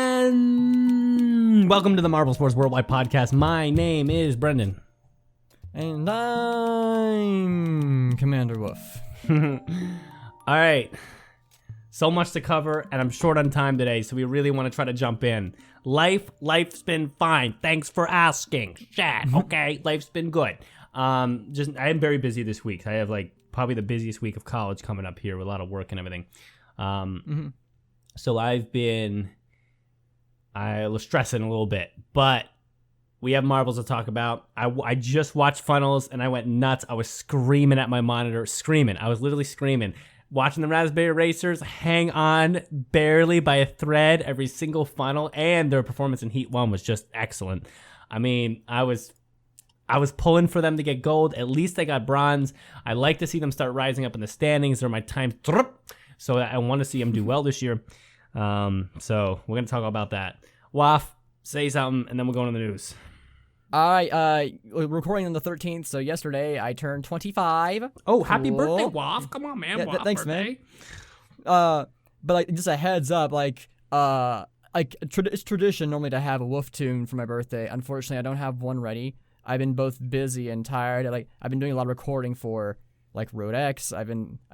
And welcome to the Marble Sports Worldwide Podcast. My name is Brendan. And I'm Commander Wolf. All right. So much to cover, and I'm short on time today, so we really want to try to jump in. Life's been fine. Thanks for asking. Chat. Okay, life's been good. I am very busy this week. I have probably the busiest week of college coming up here with a lot of work and everything. So I was stressing a little bit, but we have marbles to talk about. I just watched Funnels and I went nuts. I was screaming at my monitor, I was literally screaming. Watching the Raspberry Racers hang on barely by a thread every single funnel, and their performance in Heat 1 was just excellent. I mean, I was pulling for them to get gold. At least they got bronze. I like to see them start rising up in the standings. They're my time. So I want to see them do well this year. So we're going to talk about that. Waf, say something, and then we'll go into the news. We're recording on the 13th, so yesterday I turned 25. Oh, happy birthday, Waf. Come on, man. Yeah, Waf, thanks, birthday. Man. But just a heads up, it's tradition normally to have a Wolf tune for my birthday. Unfortunately, I don't have one ready. I've been both busy and tired. I've been doing a lot of recording for Road X. I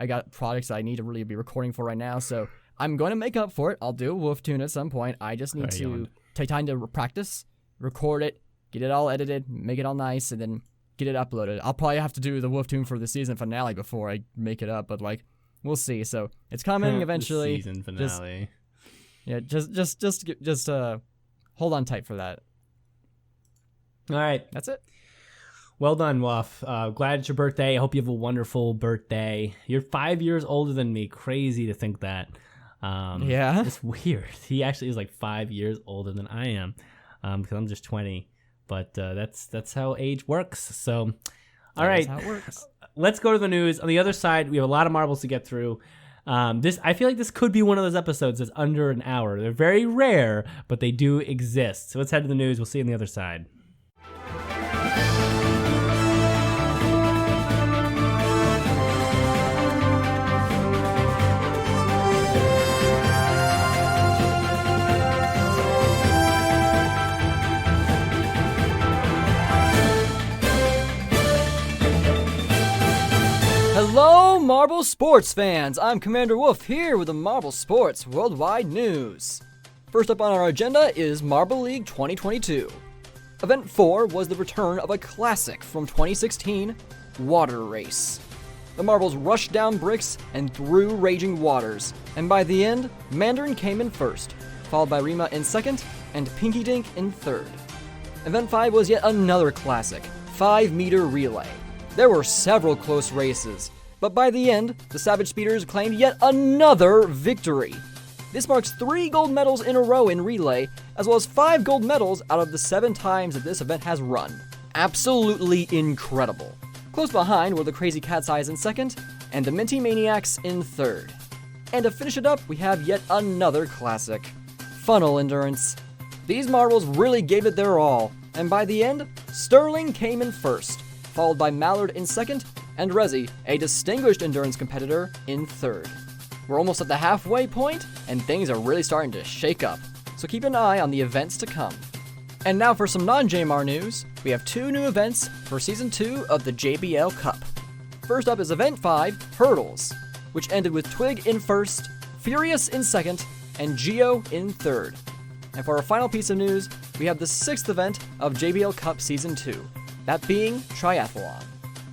got projects I need to really be recording for right now, so I'm going to make up for it. I'll do a Wolf tune at some point. I just need to take time to practice, record it, get it all edited, make it all nice, and then get it uploaded. I'll probably have to do the Wolf tune for the season finale before I make it up, but we'll see. So it's coming eventually. The season finale. Just hold on tight for that. All right, that's it. Well done, Waf. Glad it's your birthday. I hope you have a wonderful birthday. You're 5 years older than me. Crazy to think that. Yeah. It's weird. He actually is 5 years older than I am, because I'm just 20. But that's how age works. So, all right. That's how it works. Let's go to the news. On the other side, we have a lot of marbles to get through. I feel like this could be one of those episodes that's under an hour. They're very rare, but they do exist. So let's head to the news. We'll see you on the other side. Hello, Marble Sports fans! I'm Commander Wolf here with the Marble Sports Worldwide News. First up on our agenda is Marble League 2022. Event 4 was the return of a classic from 2016, Water Race. The marbles rushed down bricks and through raging waters, and by the end, Mandarin came in first, followed by Rima in second, and Pinky Dink in third. Event 5 was yet another classic, 5-meter relay. There were several close races, but by the end, the Savage Speeders claimed yet another victory. This marks 3 gold medals in a row in relay, as well as 5 gold medals out of the 7 times that this event has run. Absolutely incredible. Close behind were the Crazy Cat's Eyes in second, and the Minty Maniacs in third. And to finish it up, we have yet another classic, Funnel Endurance. These marbles really gave it their all, and by the end, Sterling came in first, followed by Mallard in second, and Rezi, a distinguished endurance competitor, in third. We're almost at the halfway point, and things are really starting to shake up, so keep an eye on the events to come. And now for some non-JMR news, we have 2 new events for Season 2 of the JBL Cup. First up is Event 5, Hurdles, which ended with Twig in first, Furious in second, and Geo in third. And for our final piece of news, we have the 6th event of JBL Cup Season 2, that being Triathlon.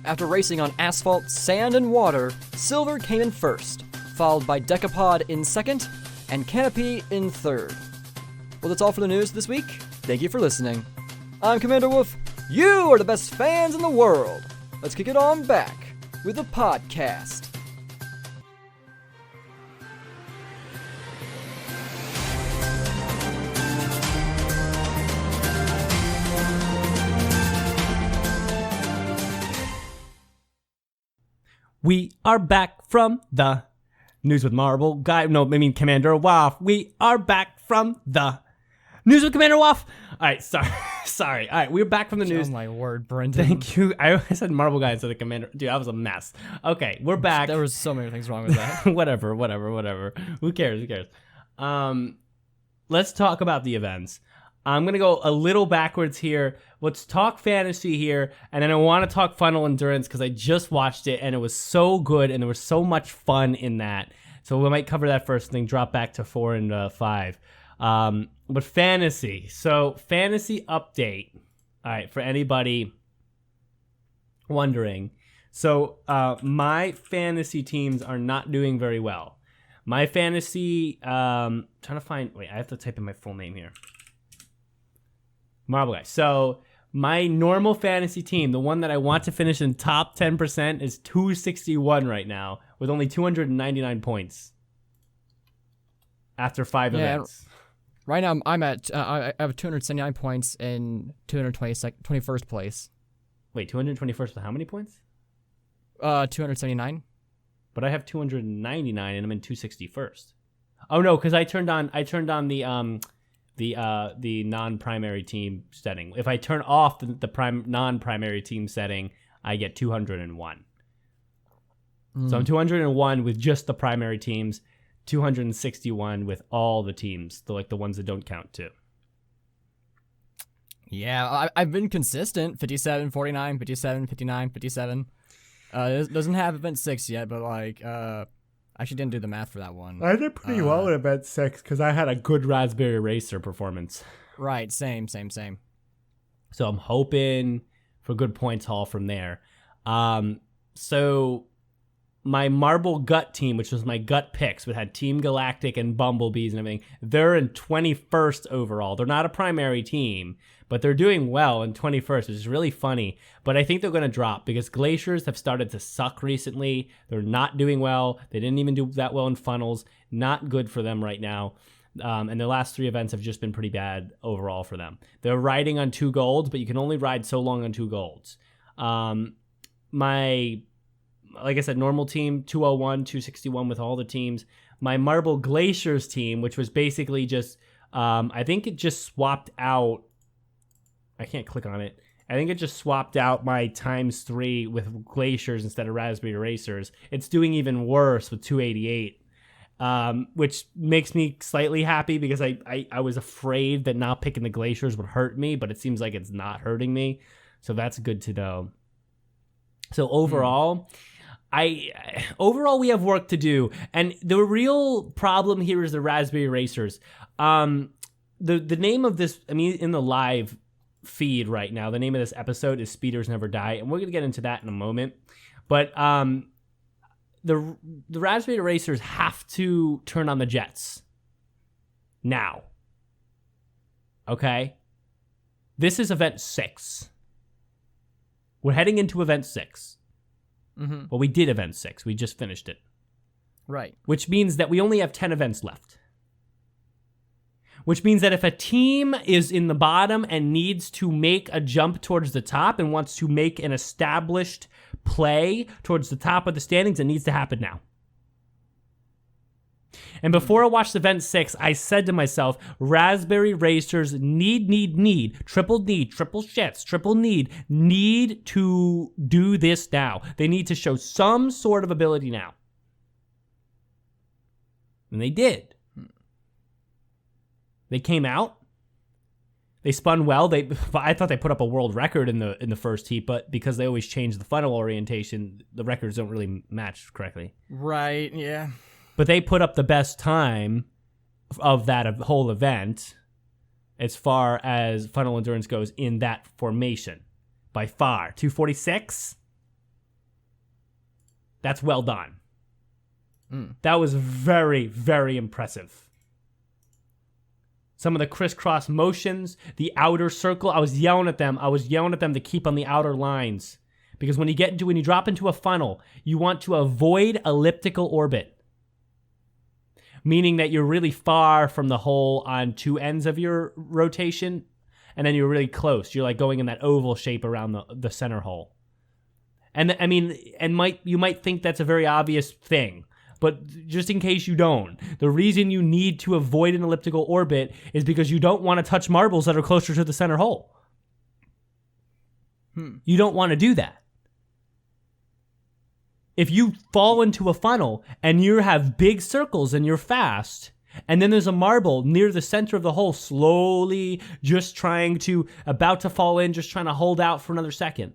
After racing on asphalt, sand, and water, Silver came in first, followed by Decapod in second, and Canopy in third. Well, that's all for the news this week. Thank you for listening. I'm Commander Wolf. You are the best fans in the world. Let's kick it on back with the podcast. We are back from the News with Marble Guy. No, I mean Commander Waf. We are back from the News with Commander Waf. All right, sorry. All right, we're back from the news. Oh my word, Brendan. Thank you. I said Marble Guy instead of Commander. Dude, that was a mess. Okay, we're back. There was so many things wrong with that. whatever. Who cares? let's talk about the events. I'm going to go a little backwards here. Let's talk fantasy here, and then I want to talk Final Endurance because I just watched it, and it was so good, and there was so much fun in that. So we might cover that first, and then drop back to 4 and 5. But fantasy. So fantasy update. All right, for anybody wondering. So my fantasy teams are not doing very well. My fantasy, trying to find, wait, I have to type in my full name here. Marble Guy. So my normal fantasy team, the one that I want to finish in top 10%, is 261 right now with only 299 points after 5 events. Right now I'm at I have 279 points in 21st place. Wait, 221st with how many points? 279. But I have 299 and I'm in 261st. Oh no, because I turned on the non-primary team setting. If I turn off the non-primary team setting, I get 201. So I'm 201 with just the primary teams, 261 with all the teams, the ones that don't count too. Yeah, I've been consistent. 57, 49, 57, 59, 57. It doesn't have event 6 yet, but I actually didn't do the math for that one. I did pretty well at event 6 because I had a good Raspberry Racer performance. Right, same. So I'm hoping for good points haul from there. So my Marble Gut team, which was my gut picks, which had Team Galactic and Bumblebees and everything, they're in 21st overall. They're not a primary team, but they're doing well in 21st, which is really funny. But I think they're going to drop because Glaciers have started to suck recently. They're not doing well. They didn't even do that well in Funnels. Not good for them right now. And their last 3 events have just been pretty bad overall for them. They're riding on 2 golds, but you can only ride so long on 2 golds. Like I said, normal team, 201, 261 with all the teams. My Marble Glaciers team, which was basically just, I think it just swapped out. I can't click on it. I think it just swapped out my ×3 with Glaciers instead of Raspberry Racers. It's doing even worse with 288, which makes me slightly happy because I was afraid that not picking the Glaciers would hurt me, but it seems like it's not hurting me. So that's good to know. So overall, we have work to do, and the real problem here is the Raspberry Racers. The name of this, in the live feed right now, the name of this episode is Speeders Never Die, and we're gonna get into that in a moment. But the Raspberry Racers have to turn on the jets now. Okay, this is event 6. We're heading into event 6. Mm-hmm. Well, we did event 6. We just finished it. Right. Which means that we only have 10 events left. Which means that if a team is in the bottom and needs to make a jump towards the top and wants to make an established play towards the top of the standings, it needs to happen now. And before I watched event 6, I said to myself, Raspberry Racers need to do this now. They need to show some sort of ability now. And they did. They came out. They spun well. I thought they put up a world record in the first heat, but because they always change the funnel orientation, the records don't really match correctly. Right, yeah. But they put up the best time of that whole event as far as Final Endurance goes in that formation. By far. 246? That's well done. That was very, very impressive. Some of the crisscross motions, the outer circle, I was yelling at them to keep on the outer lines. Because when you drop into a funnel, you want to avoid elliptical orbit. Meaning that you're really far from the hole on 2 ends of your rotation, and then you're really close. You're like going in that oval shape around the center hole. And you might think that's a very obvious thing, but just in case you don't, the reason you need to avoid an elliptical orbit is because you don't want to touch marbles that are closer to the center hole. You don't want to do that. If you fall into a funnel and you have big circles and you're fast, And then there's a marble near the center of the hole, slowly just about to fall in, just trying to hold out for another second.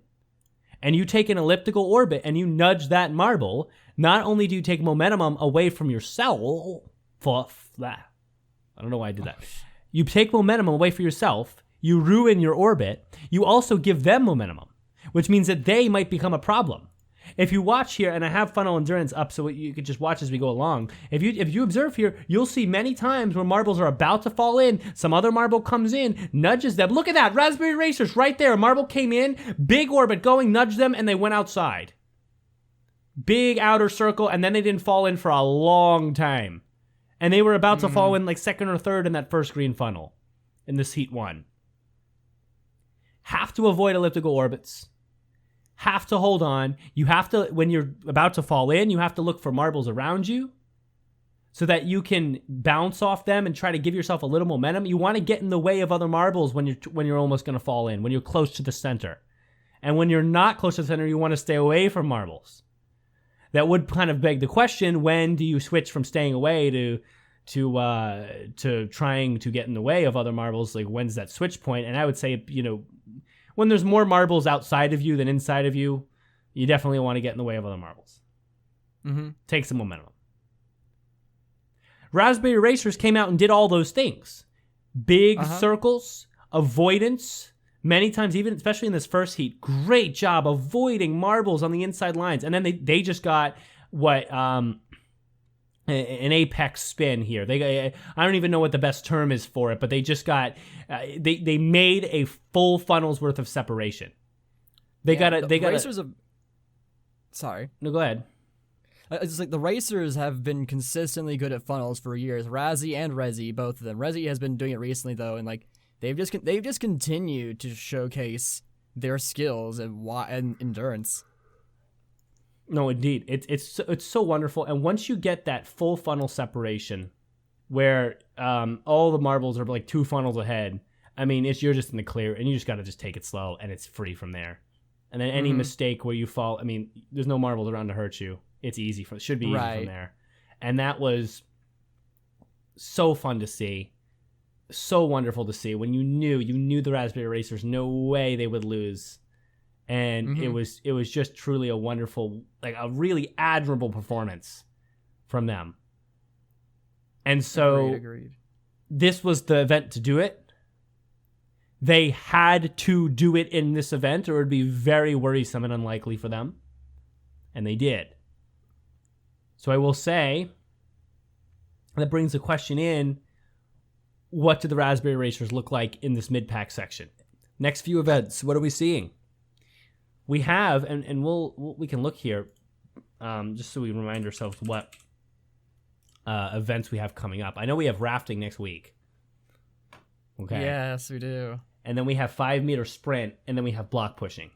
And you take an elliptical orbit and you nudge that marble. Not only do you take momentum away from yourself, I don't know why I did that. You take momentum away from yourself, you ruin your orbit, you also give them momentum, which means that they might become a problem. If you watch here, and I have funnel endurance up so you can just watch as we go along, if you observe here, you'll see many times where marbles are about to fall in, some other marble comes in, nudges them. Look at that, raspberry racers right there. A marble came in, big orbit going, nudged them, and they went outside. Big outer circle, and then they didn't fall in for a long time. And they were about to fall in like second or third in that first green funnel in this heat 1. Have to avoid elliptical orbits. Have to hold on. You have to, when you're about to fall in, you have to look for marbles around you so that you can bounce off them and try to give yourself a little momentum. You want to get in the way of other marbles when you're almost going to fall in, when you're close to the center. And when you're not close to the center, you want to stay away from marbles. That would kind of beg the question, when do you switch from staying away to trying to get in the way of other marbles? Like, when's that switch point? And I would say, when there's more marbles outside of you than inside of you, you definitely want to get in the way of other marbles. Take some momentum. Raspberry Racers came out and did all those things. Big circles, avoidance, many times, even especially in this first heat, great job avoiding marbles on the inside lines. And then they just got an apex spin here. I don't even know what the best term is for it, but they just got they made a full funnel's worth of separation. Sorry. No, go ahead. It's like the racers have been consistently good at funnels for years. Razzie and Rezi, both of them. Rezi has been doing it recently though, and like they've just continued to showcase their skills and endurance. No, indeed. It's so wonderful. And once you get that full funnel separation where all the marbles are like 2 funnels ahead, I mean, you're just in the clear and you just got to just take it slow and it's free from there. And then any mistake where you fall, I mean, there's no marbles around to hurt you. It's easy. It should be easy from there. And that was so fun to see. So wonderful to see when you knew the Raspberry Racers, no way they would lose. And it was just truly a wonderful, like a really admirable performance from them. And so Agreed. This was the event to do it. They had to do it in this event or it would be very worrisome and unlikely for them. And they did. So I will say, that brings the question in, what do the Raspberry Racers look like in this mid-pack section? Next few events, what are we seeing? We have, and we can look here, just so we remind ourselves what events we have coming up. I know we have rafting next week. Okay. Yes, we do. And then we have 5-meter sprint, and then we have block pushing.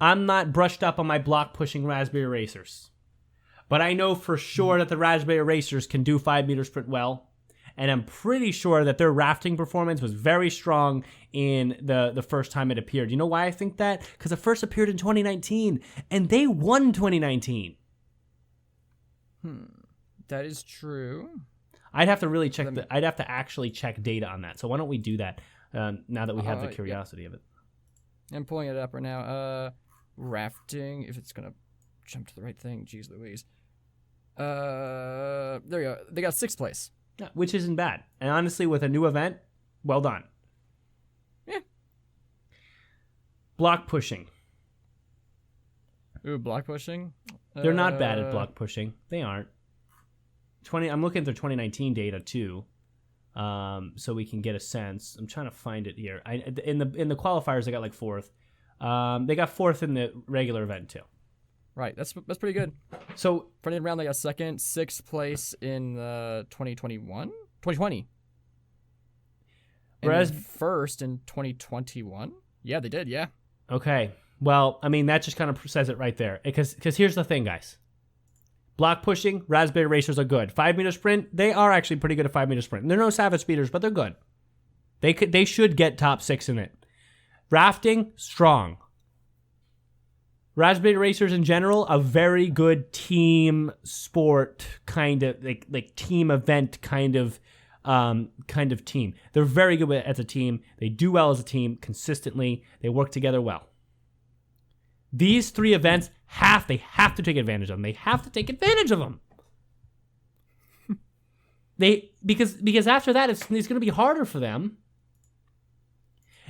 I'm not brushed up on my block pushing Raspberry Racers, but I know for sure that the Raspberry Racers can do 5-meter sprint well. And I'm pretty sure that their rafting performance was very strong in the first time it appeared. You know why I think that? Because it first appeared in 2019, and they won 2019. That is true. I'd have to really check. I'd have to actually check data on that. So why don't we do that now that we have the curiosity of it? I'm pulling it up right now. Rafting, if it's gonna jump to the right thing. Jeez Louise. There you go. They got 6th place. Yeah, which isn't bad. And honestly, with a new event, well done. Yeah. Block pushing. Ooh, block pushing? They're not bad at block pushing. They aren't. I'm looking at their 2019 data too, so we can get a sense. I'm trying to find it here. In the qualifiers, they got like 4th. They got 4th in the regular event too. Right, that's pretty good. So running around, they got 2nd, 6th place in 2020. Whereas 1st in 2021. Yeah, they did. Yeah. Okay. Well, I mean that just kind of says it right there. Because here's the thing, guys. Block pushing, Raspberry Racers are good. 5-meter sprint, they are actually pretty good at 5-meter sprint. They're no savage speeders, but they're good. They should get top 6 in it. Rafting, strong. Raspberry Racers in general, a very good team sport kind of like team event kind of team. They're very good as a team. They do well as a team consistently. They work together well. These 3 events they have to take advantage of them. They have to take advantage of them. Because after that it's going to be harder for them.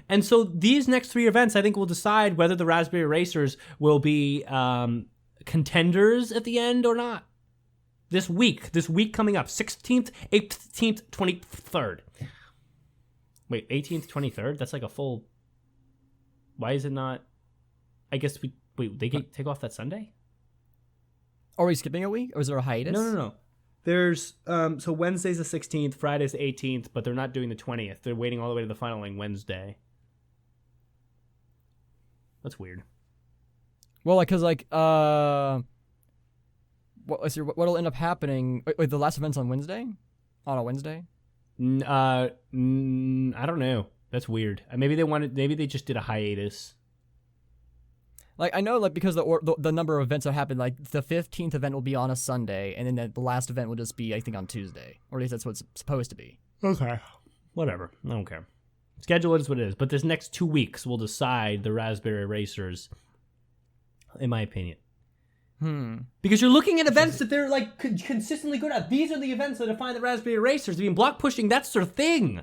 And so these next 3 events, I think, will decide whether the Raspberry Racers will be contenders at the end or not. This week coming up, 16th, 18th, 23rd. Wait, 18th, 23rd? That's like a full... Why is it not... I guess they take off that Sunday? Are we skipping a week, or is there a hiatus? No. There's so Wednesday's the 16th, Friday's the 18th, but they're not doing the 20th. They're waiting all the way to the following Wednesday. That's weird. Well, because what'll end up happening? Wait, the last event's on Wednesday? On a Wednesday? I don't know. That's weird. Maybe they just did a hiatus. Like, I know, like, because the number of events that happen, like, the 15th event will be on a Sunday, and then the last event will just be, I think, on Tuesday. Or at least that's what it's supposed to be. Okay. Whatever. I don't care. Schedule is what it is. But this next 2 weeks will decide the Raspberry Racers, in my opinion. Because you're looking at events that they're, like, consistently good at. These are the events that define the Raspberry Racers. I mean, block pushing, that's their thing.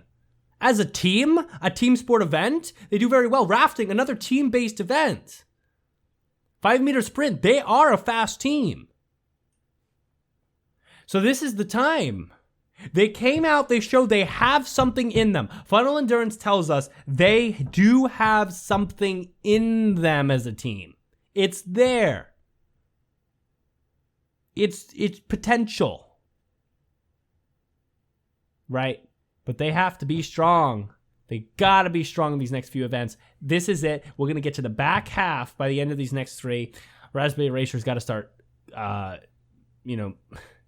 As a team sport event, they do very well. Rafting, another team-based event. 5-meter sprint, they are a fast team. So this is the time. They came out, they showed they have something in them. Funnel Endurance tells us they do have something in them as a team. It's there. It's potential. Right? But they have to be strong. They gotta be strong in these next few events. This is it. We're gonna get to the back half by the end of these next 3. Raspberry Racers gotta start,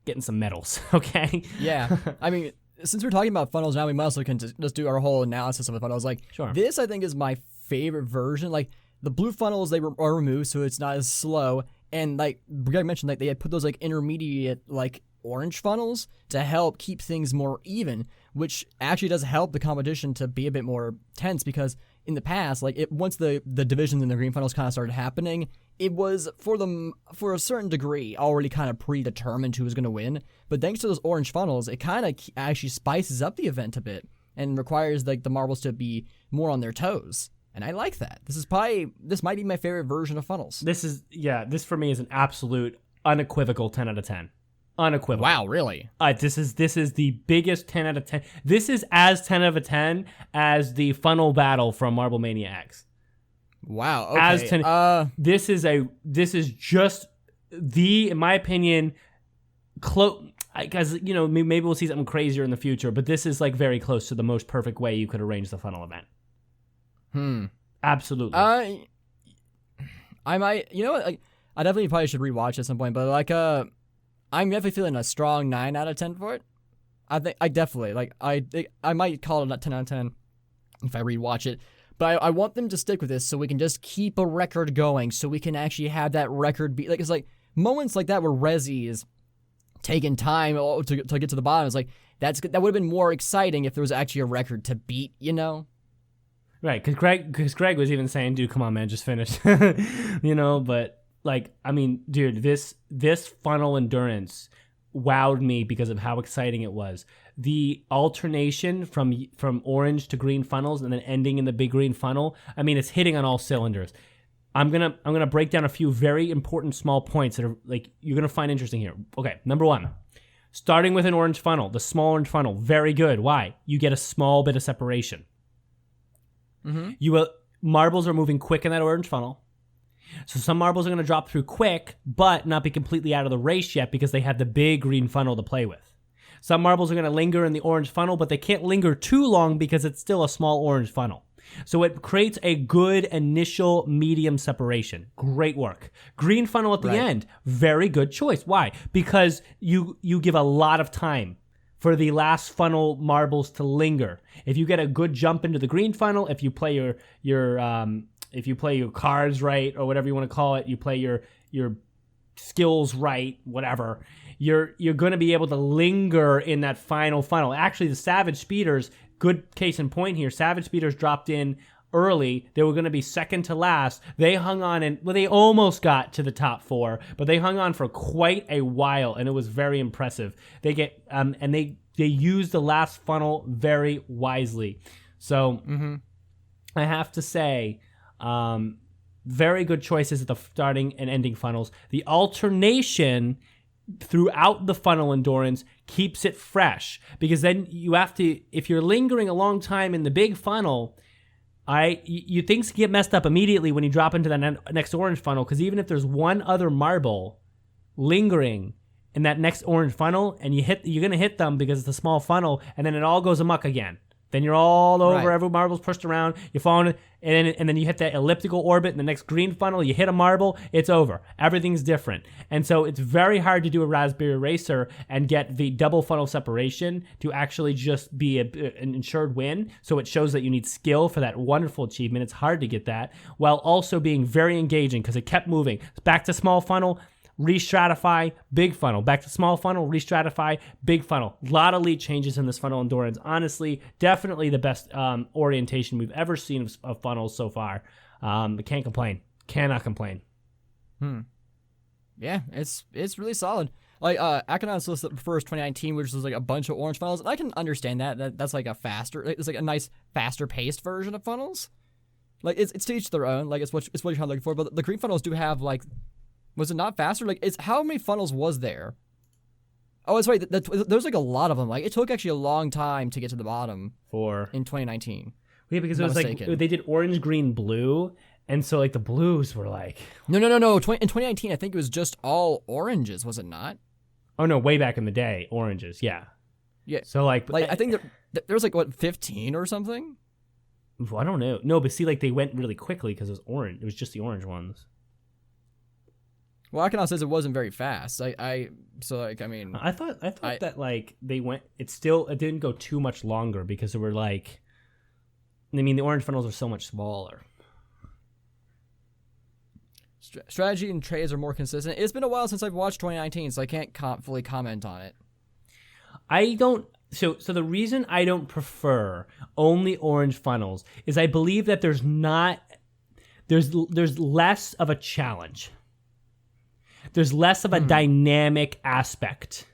getting some medals, okay? Yeah. I mean, since we're talking about funnels now, we might also can just do our whole analysis of the funnels. Like, sure. This, I think, is my favorite version. Like, the blue funnels, are removed, so it's not as slow. And, like, Greg mentioned, like, they had put those, like, intermediate, like, orange funnels to help keep things more even, which actually does help the competition to be a bit more tense, because in the past, like, once the divisions and the green funnels kind of started happening, it was for a certain degree already kind of predetermined who was going to win. But thanks to those orange funnels, it kind of actually spices up the event a bit and requires, like, the marbles to be more on their toes. And I like that. This might be my favorite version of funnels. This for me is an absolute unequivocal 10 out of 10. Unequivocal. Wow, really? This is the biggest 10 out of 10. This is as 10 out of 10 as the funnel battle from Marble Mania X. Wow. Okay. This is just in my opinion, because maybe we'll see something crazier in the future, but this is, like, very close to the most perfect way you could arrange the funnel event. Absolutely. I might, like, I definitely probably should rewatch at some point, but, like, I'm definitely feeling a strong 9 out of 10 for it. I think I definitely, like, I might call it a 10 out of 10 if I rewatch it. But I want them to stick with this so we can just keep a record going, so we can actually have that record be, like, it's like moments like that where Resi is taking time to get to the bottom. It's like, that would have been more exciting if there was actually a record to beat, Right, because Greg was even saying, dude, come on, man, just finish. But, like, I mean, dude, this funnel endurance wowed me because of how exciting it was. The alternation from orange to green funnels and then ending in the big green funnel, I mean, it's hitting on all cylinders. I'm gonna break down a few very important small points that are, like, you're gonna find interesting here. Okay, number 1, starting with an orange funnel, the small orange funnel, very good. Why? You get a small bit of separation. Marbles are moving quick in that orange funnel. So some marbles are going to drop through quick, but not be completely out of the race yet because they have the big green funnel to play with. Some marbles are going to linger in the orange funnel, but they can't linger too long because it's still a small orange funnel. So it creates a good initial medium separation. Great work. Green funnel at the end, very good choice. Why? Because you give a lot of time for the last funnel marbles to linger. If you get a good jump into the green funnel, if you play your if you play your cards right or whatever you want to call it, you play your skills right, whatever, you're going to be able to linger in that final funnel. Actually, the Savage Speeders, good case in point here. Savage Speeders dropped in early. They were going to be second to last. They hung on, and they almost got to the top 4, but they hung on for quite a while, and it was very impressive. They get and they used the last funnel very wisely. So I have to say, very good choices at the starting and ending funnels. The alternation throughout the funnel endurance keeps it fresh, because then you have to, if you're lingering a long time in the big funnel, you things get messed up immediately when you drop into that next orange funnel, because even if there's one other marble lingering in that next orange funnel, and you're gonna hit them because it's a small funnel, and then it all goes amok again. Then you're all over, every marble's pushed around, you're falling, and then you hit that elliptical orbit in the next green funnel, you hit a marble, it's over. Everything's different. And so it's very hard to do a Raspberry Racer and get the double funnel separation to actually just be an ensured win. So it shows that you need skill for that wonderful achievement. It's hard to get that, while also being very engaging, because it kept moving. Back to small funnel, re-stratify, big funnel. Back to small funnel, re-stratify, big funnel. A lot of lead changes in this funnel endurance. Honestly, definitely the best orientation we've ever seen of funnels so far. Can't complain. Cannot complain. Yeah, it's really solid. Like, Akonauts list that prefers 2019, which is like a bunch of orange funnels, and I can understand that. That's like it's like a nice, faster-paced version of funnels. Like, it's to each their own. Like, it's what you're kind of looking for. But the green funnels do have, like, was it not faster? Like, how many funnels was there? Oh, that's right. There's like a lot of them. Like, it took actually a long time to get to the bottom in 2019. Yeah, because it was mistaken. Like they did orange, green, blue, and so like the blues were like no. In 2019, I think it was just all oranges, was it not? Oh no, way back in the day, oranges. Yeah. So like I think there was like what 15 or something. I don't know. No, but see, like they went really quickly because it was orange. It was just the orange ones. Well, Akonauts says it wasn't very fast. I thought that like they went. It didn't go too much longer because there were like, I mean, the orange funnels are so much smaller. Strategy and trades are more consistent. It's been a while since I've watched 2019, so I can't fully comment on it. I don't. So the reason I don't prefer only orange funnels is I believe that there's less of a challenge. There's less of a dynamic aspect,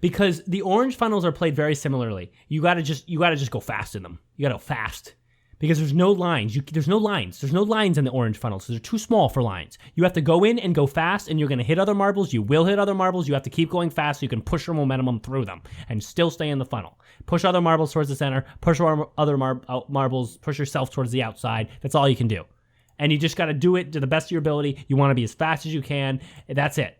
because the orange funnels are played very similarly. You gotta just go fast in them. You gotta go fast, because there's no lines. There's no lines in the orange funnels. So they're too small for lines. You have to go in and go fast, and you're gonna hit other marbles. You will hit other marbles. You have to keep going fast so you can push your momentum through them and still stay in the funnel. Push other marbles towards the center. Push other marbles. Push yourself towards the outside. That's all you can do. And you just got to do it to the best of your ability. You want to be as fast as you can. That's it.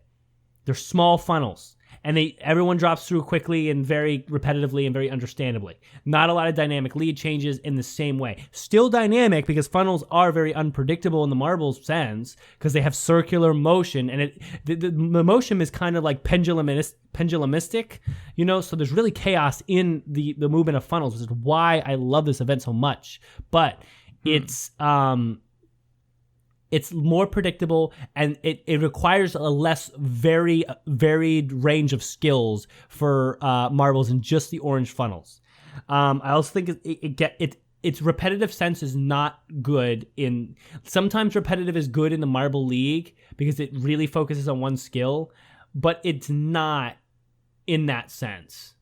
They're small funnels. And everyone drops through quickly and very repetitively and very understandably. Not a lot of dynamic lead changes in the same way. Still dynamic, because funnels are very unpredictable in the marbles sense, because they have circular motion. And the motion is kind of like pendulumistic, so there's really chaos in the movement of funnels, which is why I love this event so much. But it's more predictable, and it requires a less very varied range of skills for marbles in just the orange funnels. I also think its repetitive sense is not good in. Sometimes repetitive is good in the Marble League because it really focuses on one skill, but it's not in that sense.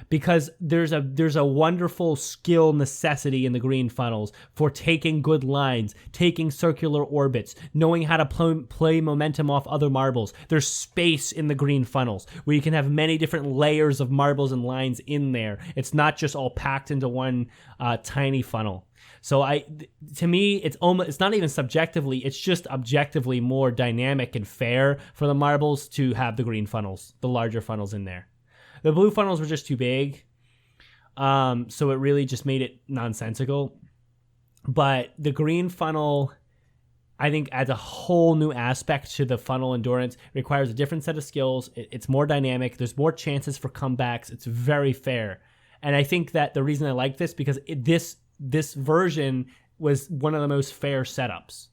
Because there's a wonderful skill necessity in the green funnels for taking good lines, taking circular orbits, knowing how to play momentum off other marbles. There's space in the green funnels where you can have many different layers of marbles and lines in there. It's not just all packed into one tiny funnel. So to me, it's not even subjectively, it's just objectively more dynamic and fair for the marbles to have the green funnels, the larger funnels in there. The blue funnels were just too big, so it really just made it nonsensical. But the green funnel, I think, adds a whole new aspect to the funnel endurance. It requires a different set of skills. It's more dynamic. There's more chances for comebacks. It's very fair. And I think that the reason I like this, because this version was one of the most fair setups.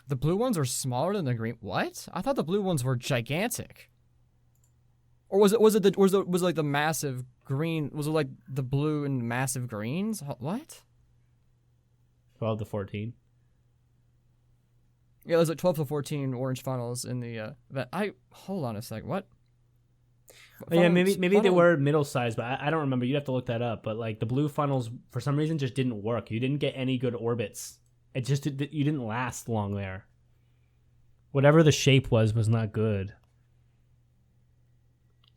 The blue ones are smaller than the green. What? I thought the blue ones were gigantic. Or was it like the massive green? Was it like the blue and massive greens? What? 12 to 14. Yeah, there's like 12 to 14 orange funnels in the event. Hold on a sec. What? Yeah, maybe they were middle size, but I don't remember. You'd have to look that up. But like the blue funnels, for some reason, just didn't work. You didn't get any good orbits. You didn't last long there. Whatever the shape was not good.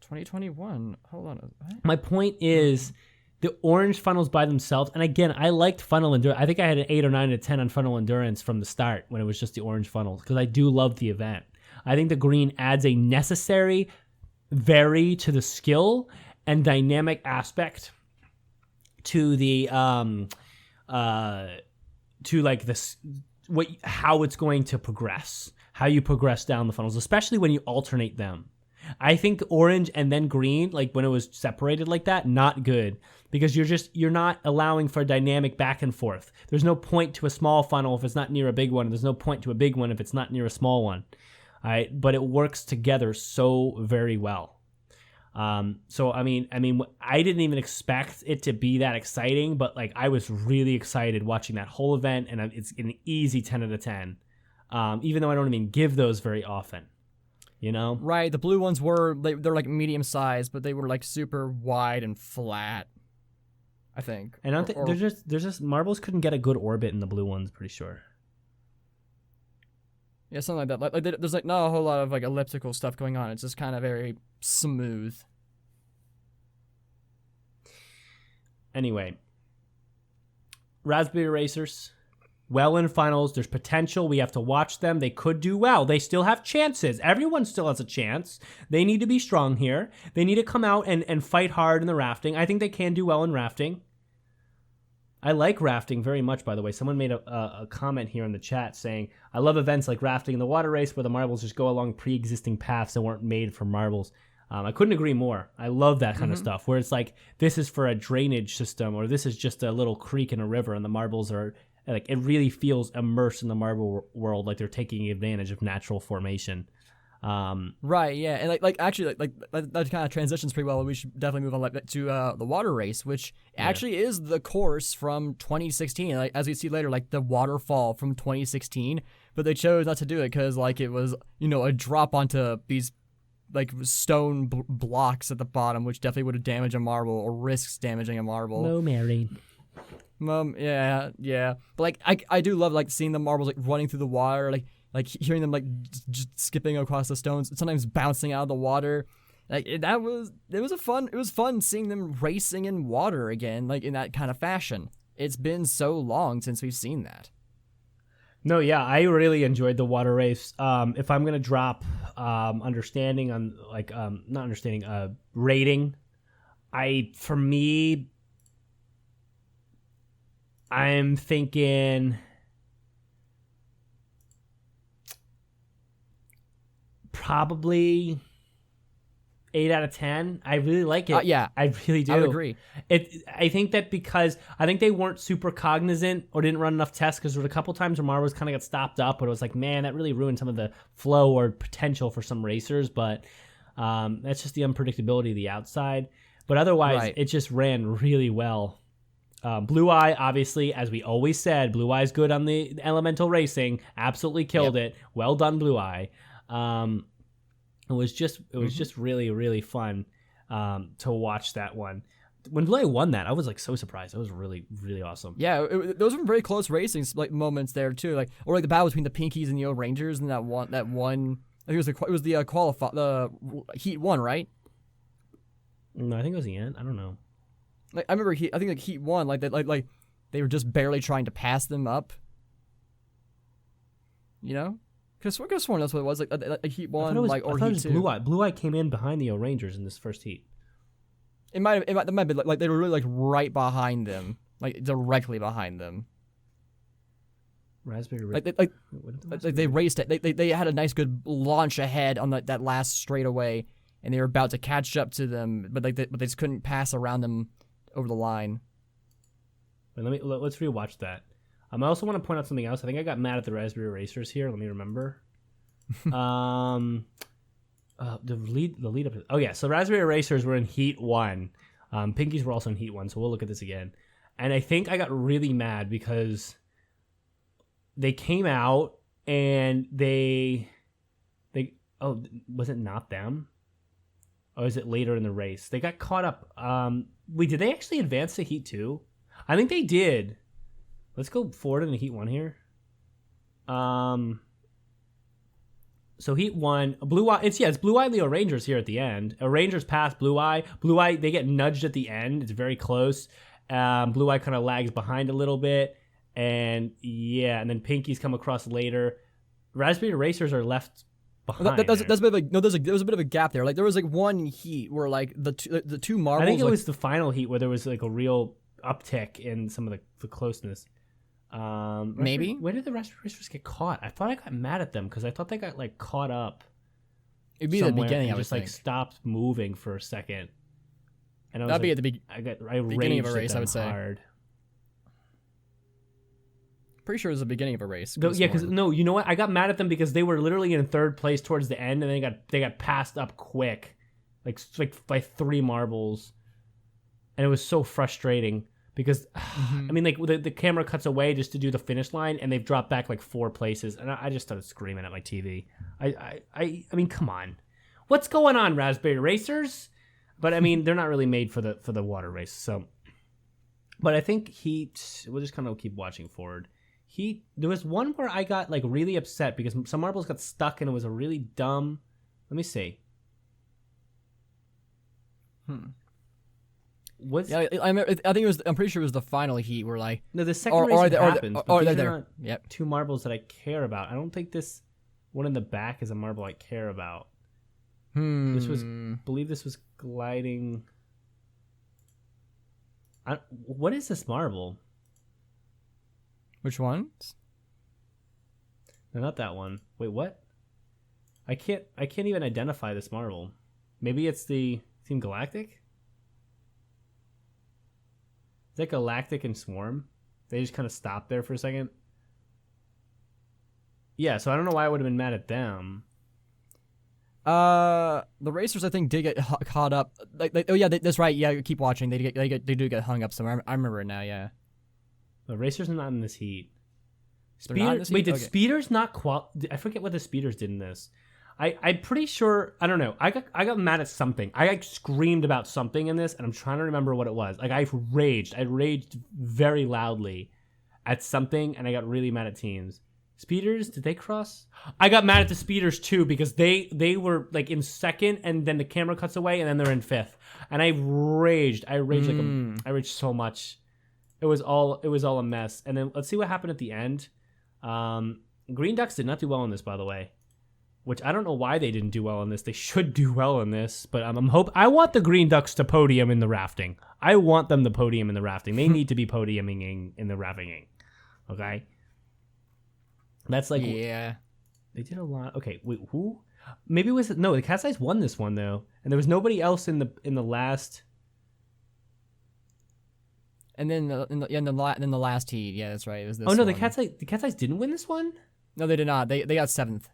2021. Hold on. What? My point is, the orange funnels by themselves, and again, I liked funnel endurance. I think I had an 8 or 9 to 10 on funnel endurance from the start when it was just the orange funnels, because I do love the event. I think the green adds a necessary vary to the skill and dynamic aspect to the to like this how it's going to progress, how you progress down the funnels, especially when you alternate them. I think orange and then green, like when it was separated like that, not good, because you're not allowing for dynamic back and forth. There's no point to a small funnel if it's not near a big one. There's no point to a big one if it's not near a small one. All right, but it works together so very well. So I mean, I didn't even expect it to be that exciting, but like I was really excited watching that whole event, and it's an easy 10 out of 10. Even though I don't even give those very often. You know? Right, the blue ones they're like medium sized, but they were like super wide and flat, I think. And I think there's just marbles couldn't get a good orbit in the blue ones, pretty sure. Yeah, something like that. Like there's like not a whole lot of like elliptical stuff going on. It's just kind of very smooth. Anyway, Raspberry Racers, well in finals. There's potential. We have to watch them. They could do well. They still have chances. Everyone still has a chance. They need to be strong here. They need to come out and fight hard in the rafting. I think they can do well in rafting. I like rafting very much, by the way. Someone made a comment here in the chat saying, I love events like rafting and the water race where the marbles just go along pre-existing paths that weren't made for marbles. I couldn't agree more. I love that kind of stuff, where it's like, this is for a drainage system, or this is just a little creek in a river, and the marbles are, like, it really feels immersed in the marble world, like they're taking advantage of natural formation. Right, yeah, and like actually like that kind of transitions pretty well. We should definitely move on to the water race, which actually is the course from 2016. Like as we see later, like the waterfall from 2016, but they chose not to do it because like it was a drop onto these like stone blocks at the bottom, which definitely would have damaged a marble or risks damaging a marble. No, Mary. Yeah. But like I do love like seeing the marbles like running through the water, like hearing them like just skipping across the stones, sometimes bouncing out of the water. Like it was fun seeing them racing in water again, like in that kind of fashion. It's been so long since we've seen that. No, yeah, I really enjoyed the water race. If I'm gonna drop understanding on like not understanding rating, I'm thinking probably 8 out of 10. I really like it. Yeah, I really do. I would agree. I think that because I think they weren't super cognizant or didn't run enough tests, because there were a couple times where marbles kind of got stopped up, but it was like, man, that really ruined some of the flow or potential for some racers. But that's just the unpredictability of the outside. But otherwise, It just ran really well. Blue Eye, obviously, as we always said, Blue Eye's good on the elemental racing. Absolutely killed it. Well done, Blue Eye. It was just really, really fun to watch that one. When Blue Eye won that, I was like so surprised. It was really, really awesome. Yeah, those were very close racing like moments there too. Like or like the battle between the Pinkies and the Rangers, and that one. I think it was the Heat 1, right? No, I think it was the end. I don't know. Like I remember I think like Heat 1, like they were just barely trying to pass them up. Because I sworn that's what it was, like Heat 1, or Heat 2. Blue Eye. Blue Eye came in behind the Rangers in this first heat. It might have been like they were really like right behind them, like directly behind them. Raspberry. They raced it. They had a nice good launch ahead on that last straightaway, and they were about to catch up to them, but they just couldn't pass around them over the line. Let's rewatch that. I also want to point out something else. I think I got mad at the Raspberry Racers here. Let me remember. The lead up. Oh yeah, so Raspberry Racers were in Heat 1. Pinkies were also in Heat 1, so we'll look at this again. And I think I got really mad because they came out and they was it not them? Or is it later in the race? They got caught up. Did they actually advance to Heat 2? I think they did. Let's go forward into Heat 1 here. So Heat 1, Blue Eye, it's Blue Eye Leo Rangers here at the end. Rangers pass Blue Eye. Blue Eye, they get nudged at the end. It's very close. Blue Eye kind of lags behind a little bit. And then Pinkies come across later. Raspberry Racers are left behind. That's a bit of a, there was a bit of a gap there. Like there was like one heat where like the two marbles. I think it was the final heat where there was like a real uptick in some of the closeness. Maybe. Where did the Raspberry Racers get caught? I thought I got mad at them because I thought they got like caught up. It'd be the beginning. I just think. Like stopped moving for a second. And that'd be at the beginning of a race. I would say. Hard. Pretty sure it was the beginning of a race. Yeah, because you know what? I got mad at them because they were literally in third place towards the end, and they got passed up quick, like by 3 marbles, and it was so frustrating because I mean, like the camera cuts away just to do the finish line, and they've dropped back like 4 places, and I just started screaming at my TV. I mean, come on, what's going on, Raspberry Racers? But I mean, they're not really made for the water race, so. But I think Heat. We'll just kind of keep watching forward. There was one where I got like really upset because some marbles got stuck and it was a really dumb. Let me see. Yeah, I think it was. I'm pretty sure it was the final heat where like no, the second race happens. They're there. Yep. 2 marbles that I care about. I don't think this one in the back is a marble I care about. I believe this was gliding. What is this marble? Which ones? No, not that one. Wait, what? I can't even identify this marble. Maybe it's the Team Galactic? Is that Galactic and Swarm? They just kind of stopped there for a second. Yeah, so I don't know why I would have been mad at them. The racers I think did get caught up. That's right. Yeah, keep watching. They do get hung up somewhere. I remember it now. Yeah. The racers are not in this heat. Did Speeders not I forget what the Speeders did in this. I'm pretty sure. I don't know. I got mad at something. I like screamed about something in this, and I'm trying to remember what it was. Like I raged very loudly at something, and I got really mad at teams. Speeders, did they cross? I got mad at the Speeders too because they were like in second, and then the camera cuts away, and then they're in 5th, and I raged. I raged so much. It was all a mess. And then let's see what happened at the end. Green Ducks did not do well in this, by the way, which I don't know why they didn't do well in this. They should do well in this, but I want the Green Ducks to podium in the rafting. I want them to podium in the rafting. They need to be podiuming in the rafting. Okay. That's like yeah. They did a lot. Okay, wait, who? Maybe it was no. The Cat's Eyes won this one though, and there was nobody else in the last. And then the last heat, yeah, that's right. It was this. Oh no, one. the Cat's Eyes didn't win this one. No, they did not. They got 7th.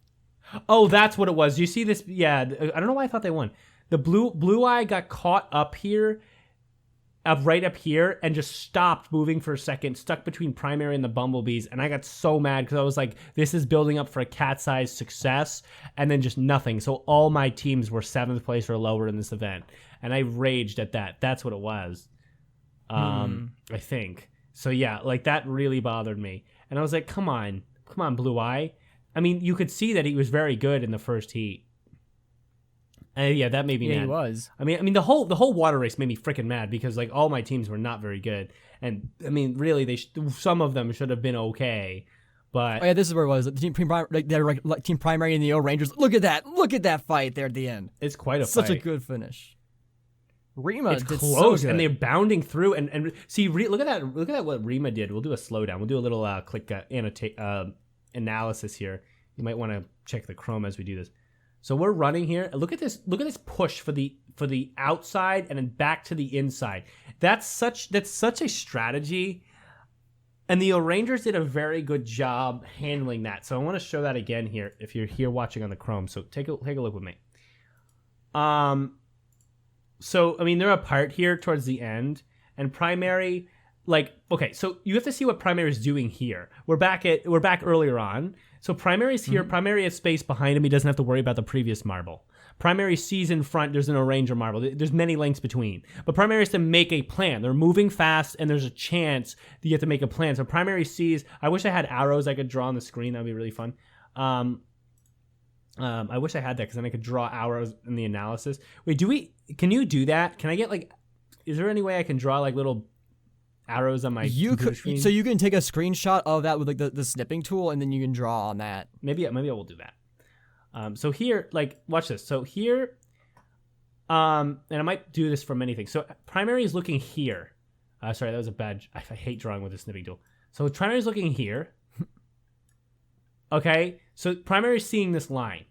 Oh, that's what it was. You see this? Yeah, I don't know why I thought they won. The Blue Eye got caught up here, right up here, and just stopped moving for a second, stuck between Primary and the Bumblebees, and I got so mad because I was like, this is building up for a Cat's Eyes success, and then just nothing. So all my teams were 7th place or lower in this event, and I raged at that. That's what it was. I think. So yeah, like that really bothered me. And I was like, come on, Blue Eye. I mean, you could see that he was very good in the first heat. And yeah, that made me mad. He was. I mean the whole water race made me freaking mad because like all my teams were not very good. And I mean, really some of them should have been okay. But this is where it was. The team Team Primary and the O Rangers. Look at that fight there at the end. It's quite a fight. Such a good finish. Rima it's did close, so good. And they're bounding through. And see, look at that. What Rima did. We'll do a slowdown. We'll do a little click analysis here. You might want to check the Chrome as we do this. So we're running here. Look at this. Look at this push for the outside and then back to the inside. That's such a strategy. And the Rangers did a very good job handling that. So I want to show that again here if you're here watching on the Chrome. So take a look with me. So I mean they're apart here towards the end, and primary, like, okay, so you have to see what primary is doing here. We're back earlier on. So primary's here. Primary has space behind him. He doesn't have to worry about the previous marble. Primary sees in front. There's an Oranger marble. There's many lengths between. But primary has to make a plan. They're moving fast, and there's a chance that you have to make a plan. So primary sees. I wish I had arrows I could draw on the screen. That would be really fun. I wish I had that because then I could draw arrows in the analysis. Wait, can you do that? Can I get like? Is there any way I can draw like little arrows on my computer screen? So you can take a screenshot of that with like the snipping tool, and then you can draw on that. Maybe I will do that. So here, like, watch this. So here, and I might do this from anything. So primary is looking here. Sorry, that was a bad. I hate drawing with a snipping tool. So primary is looking here. Okay, so primary is seeing this line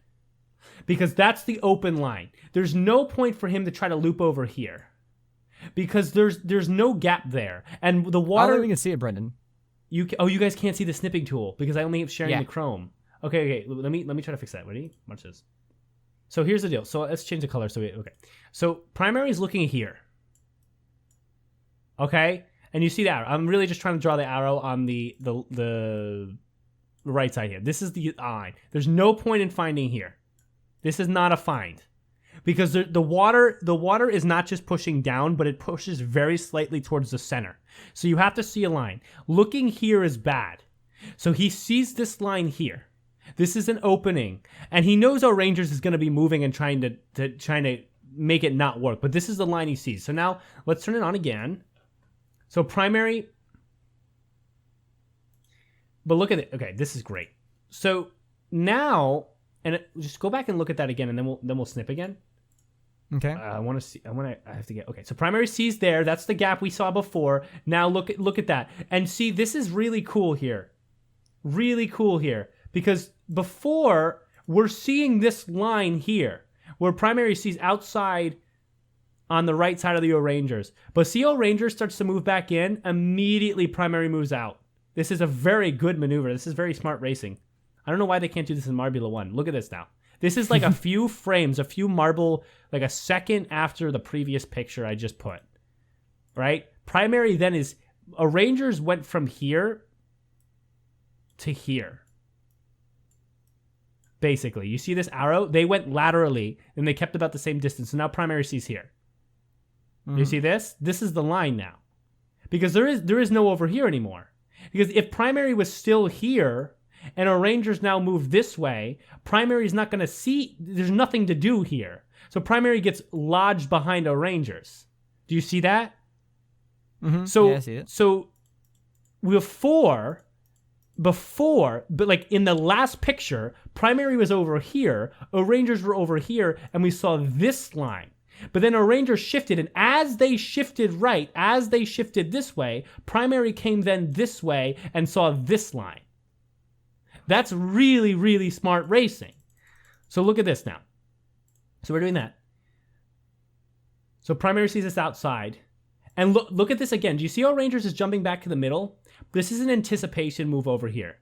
because that's the open line. There's no point for him to try to loop over here because there's no gap there, and the water. I don't think we can see it, Brendan. You guys can't see the snipping tool because I only am sharing the Chrome. Okay. Let me try to fix that. Ready? Watch this. So here's the deal. So let's change the color. So primary is looking here. Okay, and you see that I'm really just trying to draw the arrow on the right side here. This is the line. There's no point in finding here. This is not a find because the water is not just pushing down, but it pushes very slightly towards the center. So you have to see a line. Looking here is bad. So he sees this line here. This is an opening, and he knows our Rangers is going to be moving and trying to make it not work. But this is the line he sees. So now let's turn it on again. So primary. But look at it. Okay, this is great. So now, just go back and look at that again, and then we'll snip again. Okay. I have to get. Okay, so primary sees there. That's the gap we saw before. Now look at that, and see this is really cool here. Really cool here because before we're seeing this line here where primary sees outside on the right side of the Rangers, but see Rangers starts to move back in. Immediately, primary moves out. This is a very good maneuver. This is very smart racing. I don't know why they can't do this in Marbula 1. Look at this now. This is like a few frames, a few marble, like a second after the previous picture I just put. Right? Primary then is... Rangers went from here to here. Basically. You see this arrow? They went laterally, and they kept about the same distance. So now primary sees here. You see this? This is the line now. Because there is no over here anymore. Because if primary was still here and our Rangers now move this way, primary is not going to see. There's nothing to do here. So primary gets lodged behind our Rangers. Do you see that? Mm-hmm. So, yeah, I see it. So before, but like in the last picture, primary was over here, our Rangers were over here, and we saw this line. But then our Rangers shifted, and as they shifted right, as they shifted this way, primary came then this way and saw this line. That's really, really smart racing. So look at this now. So we're doing that. So primary sees us outside. And look at this again. Do you see how Rangers is jumping back to the middle? This is an anticipation move over here.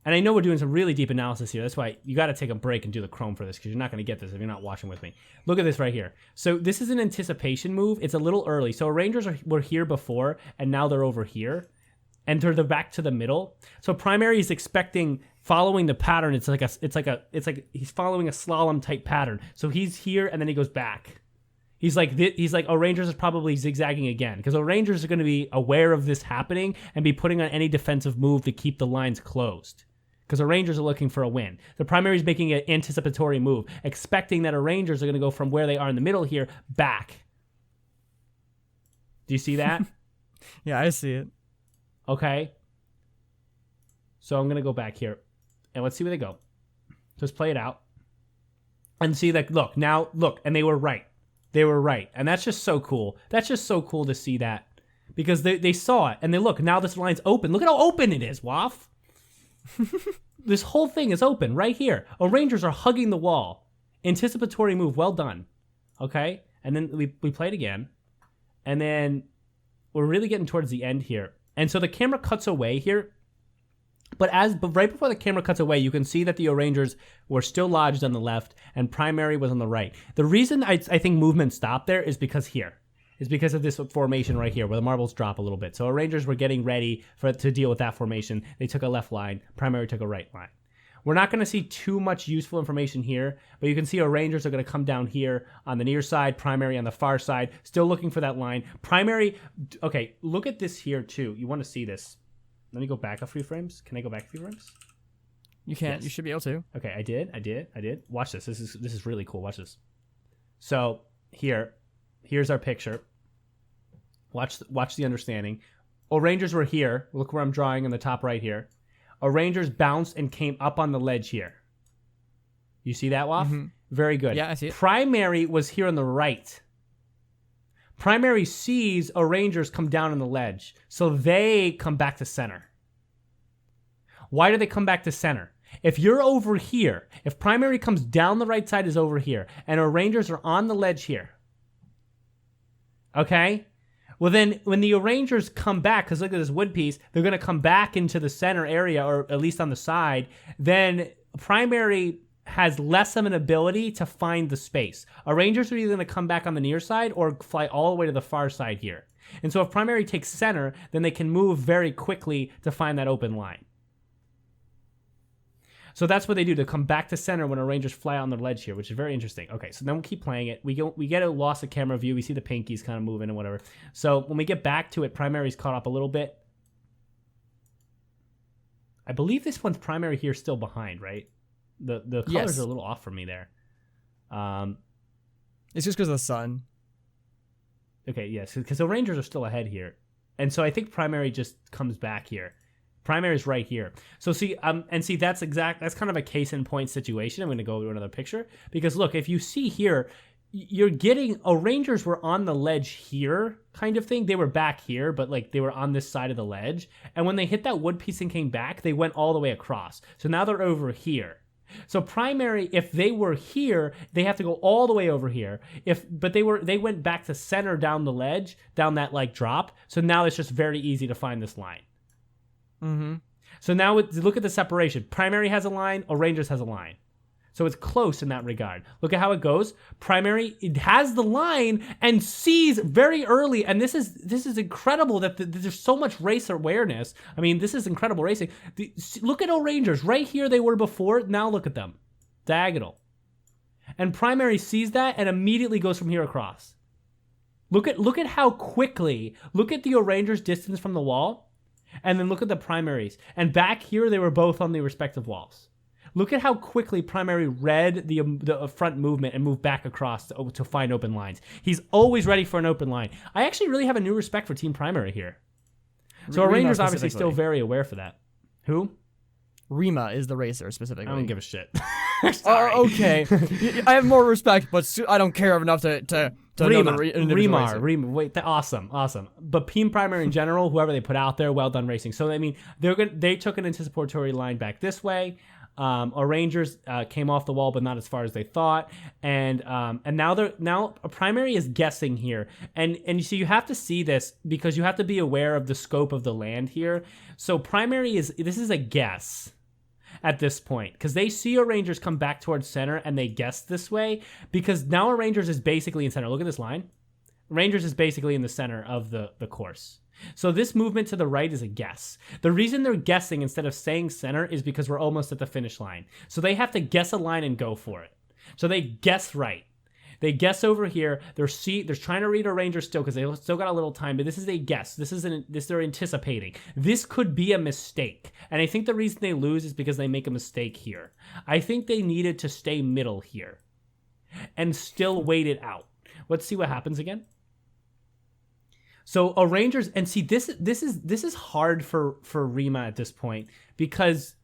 And I know we're doing some really deep analysis here. That's why you got to take a break and do the Chrome for this because you're not going to get this if you're not watching with me. Look at this right here. So this is an anticipation move. It's a little early. So Rangers were here before, and now they're over here. And they're back to the middle. So primary is expecting, following the pattern. It's like he's following a slalom type pattern. So he's here, and then he goes back. He's like, Rangers is probably zigzagging again because Rangers are going to be aware of this happening and be putting on any defensive move to keep the lines closed. Because the Rangers are looking for a win. The primary is making an anticipatory move, expecting that our Rangers are going to go from where they are in the middle here back. Do you see that? Yeah, I see it. Okay. So I'm going to go back here, and let's see where they go. Just play it out. And see that, look, and they were right. They were right. And that's just so cool. That's just so cool to see that. Because they saw it, and they look, now this line's open. Look at how open it is, Waff. This whole thing is open right here. Our Rangers are hugging the wall. Anticipatory move, well done. Okay? And then we play it again. And then we're really getting towards the end here. And so the camera cuts away here. But right before the camera cuts away, you can see that the O'rangers were still lodged on the left and primary was on the right. The reason I think movement stopped there is because of this formation right here where the marbles drop a little bit. So O'rangers were getting ready to deal with that formation. They took a left line, primary took a right line. We're not going to see too much useful information here, but you can see O'rangers are going to come down here on the near side, primary on the far side, still looking for that line. Primary, okay, look at this here too. You want to see this. Let me go back a few frames. Can I go back a few frames? You can. Yes. You should be able to. Okay, I did. Watch this. This is really cool. Watch this. So here's our picture. Watch the understanding. O'rangers were here. Look where I'm drawing in the top right here. O'rangers bounced and came up on the ledge here. You see that, Waff? Mm-hmm. Very good. Yeah, I see it. Primary was here on the right. Primary sees O'rangers come down on the ledge, so they come back to center. Why do they come back to center? If you're over here, if primary comes down the right side is over here, and O'rangers are on the ledge here, okay? Well, then when the O'rangers come back, because look at this wood piece, they're going to come back into the center area, or at least on the side, then primary has less of an ability to find the space. O'rangers are either going to come back on the near side or fly all the way to the far side here. And so if primary takes center, then they can move very quickly to find that open line. So that's what they do, to come back to center when O'rangers fly on the ledge here, which is very interesting. Okay, so then we'll keep playing it. We get a loss of camera view. We see the pinkies kind of moving and whatever. So when we get back to it, primary's caught up a little bit. I believe this one's primary here still behind, right? The colors are a little off for me there. It's just because of the sun. Okay, yes, because the Rangers are still ahead here. And so I think primary just comes back here. Primary is right here. So see, that's kind of a case in point situation. I'm going to go to another picture. Because look, if you see here, you're getting, Rangers were on the ledge here kind of thing. They were back here, but like they were on this side of the ledge. And when they hit that wood piece and came back, they went all the way across. So now they're over here. So primary, if they were here, they have to go all the way over here. But they went back to center down the ledge, down that like drop. So now it's just very easy to find this line. Mm-hmm. So now look at the separation. Primary has a line, Rangers has a line. So it's close in that regard. Look at how it goes. Primary, it has the line and sees very early, and this is incredible that there's so much race awareness. I mean, this is incredible racing. Look at Rangers. Right here they were before. Now look at them. Diagonal. And primary sees that and immediately goes from here across. Look at how quickly. Look at the Rangers' distance from the wall, and then look at the primaries. And back here they were both on the respective walls. Look at how quickly primary read the front movement and moved back across to find open lines. He's always ready for an open line. I actually really have a new respect for Team Primary here. So Rangers obviously still very aware for that. Who? Rima is the racer specifically. I don't give a shit. Okay. I have more respect, but I don't care enough to Rima. know the individual racer. Rima. Wait, awesome. But Team Primary in general, whoever they put out there, well done racing. So I mean, they took an anticipatory line back this way. Rangers came off the wall, but not as far as they thought, and now a primary is guessing here, and you see you have to see this because you have to be aware of the scope of the land here. So primary this is a guess at this point because they see Rangers come back towards center and they guess this way because now Rangers is basically in center. Look at this line. Rangers is basically in the center of the course. So this movement to the right is a guess. The reason they're guessing instead of saying center is because we're almost at the finish line. So they have to guess a line and go for it. So they guess right. They guess over here. They're trying to read a Ranger still because they still got a little time, but this is a guess. They're anticipating. This could be a mistake. And I think the reason they lose is because they make a mistake here. I think they needed to stay middle here and still wait it out. Let's see what happens again. So Rangers, and see this is hard for Rima at this point because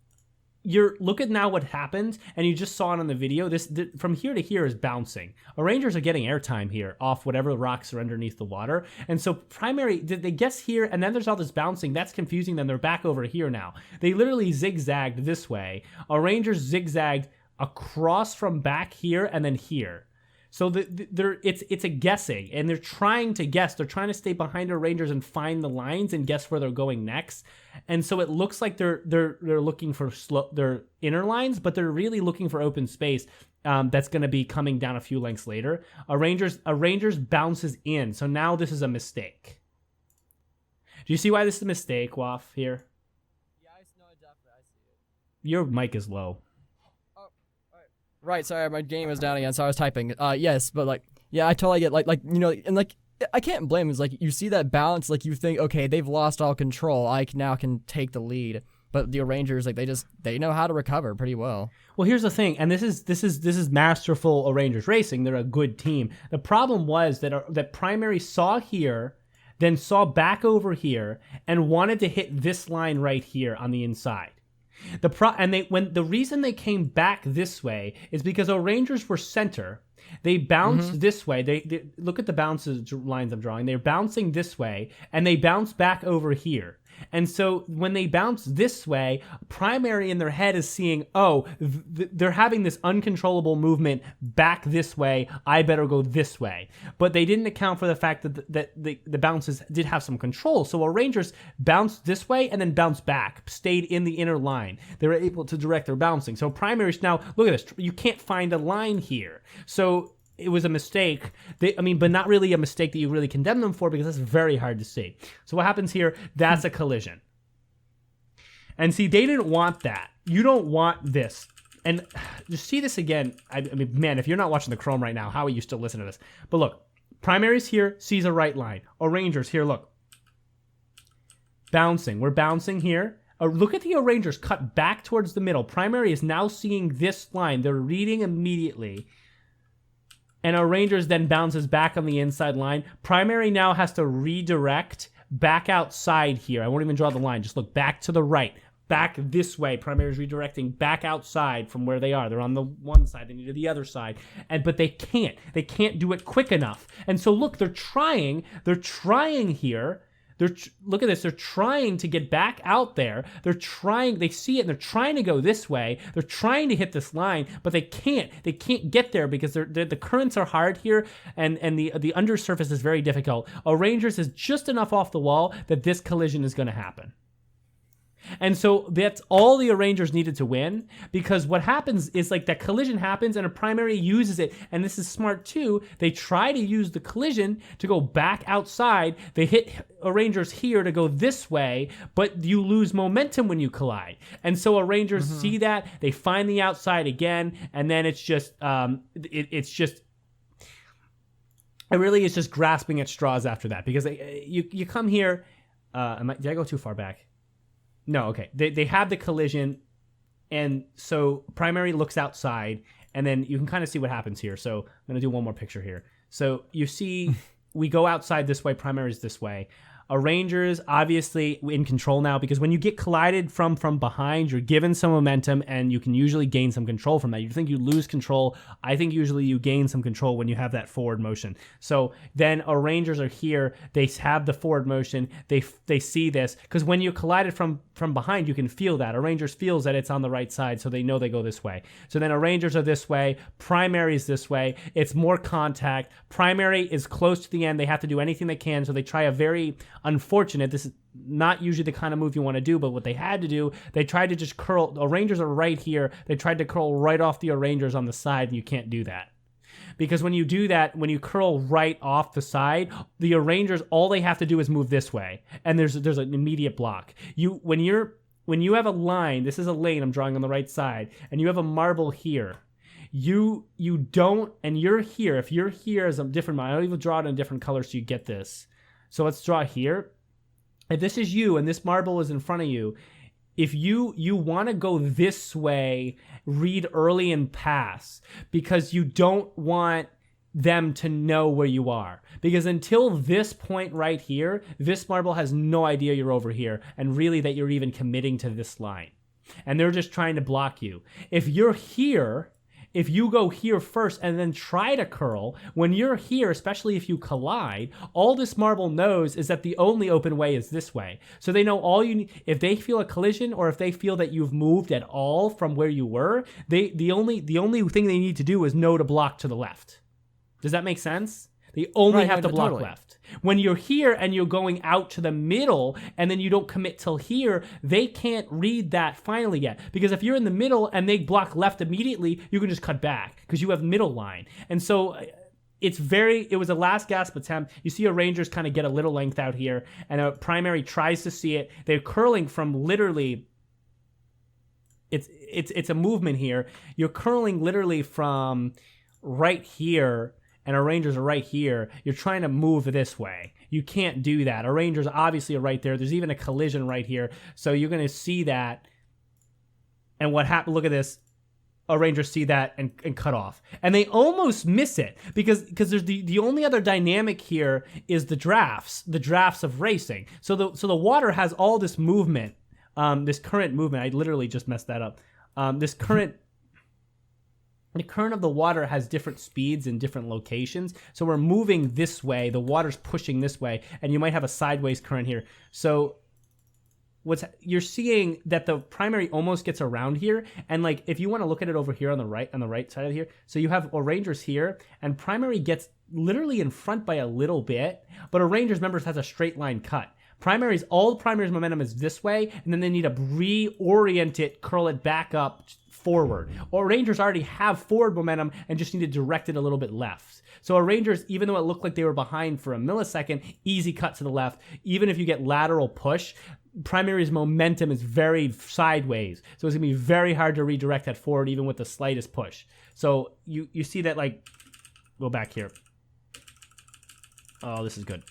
look at now what happened, and you just saw it on the video. From here to here is bouncing. Rangers are getting airtime here off whatever rocks are underneath the water, and so primary they guess here, and then there's all this bouncing. That's confusing them. They're back over here now. They literally zigzagged this way. Rangers zigzagged across from back here and then here. So it's a guessing, and they're trying to guess. They're trying to stay behind our Rangers and find the lines and guess where they're going next. And so it looks like they're looking for their inner lines, but they're really looking for open space. That's going to be coming down a few lengths later. A Rangers bounces in, so now this is a mistake. Do you see why this is a mistake, Waff, here? Yeah, definitely. I see it. Your mic is low. Oh, all right. Sorry, my game was down again, so I was typing. Yes, but like, yeah, I totally get like you know, and like I can't blame him. It's like you see that balance, like you think, okay, they've lost all control. I now can take the lead. But the Rangers, like they know how to recover pretty well. Well, here's the thing, and this is masterful Rangers racing. They're a good team. The problem was that Primary saw here, then saw back over here, and wanted to hit this line right here on the inside. The reason they came back this way is because Rangers were center. They bounced this way. They look at the bounces lines I'm drawing. They're bouncing this way, and they bounce back over here. And so when they bounce this way, Primary in their head is seeing, they're having this uncontrollable movement back this way. I better go this way. But they didn't account for the fact that the bounces did have some control. So Rangers bounced this way and then bounced back, stayed in the inner line. They were able to direct their bouncing. So Primary's now, look at this. You can't find a line here. So it was a mistake. But not really a mistake that you really condemn them for, because that's very hard to see. So what happens here? That's a collision. And see, they didn't want that. You don't want this. And just see this again. I mean, man, if you're not watching the Chrome right now, how are you still listening to this? But look, Primary's here, sees a right line. Rangers here, look. Bouncing. We're bouncing here. Look at the Rangers cut back towards the middle. Primary is now seeing this line. They're reading immediately. And Rangers then bounces back on the inside line. Primary now has to redirect back outside here. I won't even draw the line. Just look back to the right. Back this way. Primary is redirecting back outside from where they are. They're on the one side. They need to the other side. But they can't. They can't do it quick enough. And so look, they're trying. They're trying here. Look at this. They're trying to get back out there. They see it, and they're trying to go this way. They're trying to hit this line, but they can't. They can't get there because the currents are hard here, and the undersurface is very difficult. Rangers is just enough off the wall that this collision is going to happen. And so that's all the Rangers needed to win, because what happens is like that collision happens and a Primary uses it. And this is smart too. They try to use the collision to go back outside. They hit Rangers here to go this way, but you lose momentum when you collide. And so Rangers see that, they find the outside again, and then it's just, it really is just grasping at straws after that, because you come here, did I go too far back? No, okay. They have the collision, and so Primary looks outside, and then you can kind of see what happens here. So I'm going to do one more picture here. So you see we go outside this way, Primary's this way. Rangers obviously in control now, because when you get collided from behind, you're given some momentum, and you can usually gain some control from that. You think you lose control. I think usually you gain some control when you have that forward motion. So then Rangers are here. They have the forward motion. They see this, because when you collided from behind, you can feel that. Rangers feels that it's on the right side, so they know they go this way. So then Rangers are this way. Primary is this way. It's more contact. Primary is close to the end. They have to do anything they can, so they try a very unfortunate, this is not usually the kind of move you want to do, but what they had to do, they tried to just curl. The Rangers are right here. They tried to curl right off the Rangers on the side, and you can't do that. Because when you do that, when you curl right off the side, the Rangers, all they have to do is move this way, and there's an immediate block. When you have a line, this is a lane I'm drawing on the right side, and you have a marble here. You don't, and you're here. If you're here as a different, I'll even draw it in a different color so you get this. So let's draw here. If this is you and this marble is in front of you, if you want to go this way, read early and pass, because you don't want them to know where you are. Because until this point right here, this marble has no idea you're over here, and really that you're even committing to this line. And they're just trying to block you. If you're here, if you go here first and then try to curl, when you're here, especially if you collide, all this marble knows is that the only open way is this way. So they know all you need. If they feel a collision, or if they feel that you've moved at all from where you were, the only thing they need to do is know to block to the left. Does that make sense? They only have to block left. When you're here and you're going out to the middle and then you don't commit till here, they can't read that finally yet. Because if you're in the middle and they block left immediately, you can just cut back because you have middle line. And so it was a last gasp attempt. You see a Rangers kind of get a little length out here, and a primary tries to see it. They're curling from literally, it's a movement here. You're curling literally from right here, and our Rangers are right here. You're trying to move this way. You can't do that. Our Rangers obviously are right there. There's even a collision right here. So you're going to see that. And what happened, look at this. Our Rangers see that and cut off. And they almost miss it because there's the only other dynamic here is the drafts of racing. So the water has all this movement, this current movement. I literally just messed that up. The current of the water has different speeds in different locations. So we're moving this way. The water's pushing this way, and you might have a sideways current here. So you're seeing that the primary almost gets around here, and like if you want to look at it over here on the right side of here, so you have Rangers here, and primary gets literally in front by a little bit, but Rangers members has a straight line cut. All the primary's momentum is this way, and then they need to reorient it, curl it back up forward. Rangers already have forward momentum and just need to direct it a little bit left. So Rangers, even though it looked like they were behind for a millisecond, easy cut to the left. Even if you get lateral push, primary's momentum is very sideways. So it's going to be very hard to redirect that forward even with the slightest push. So you see that, like, go back here. Oh, this is good.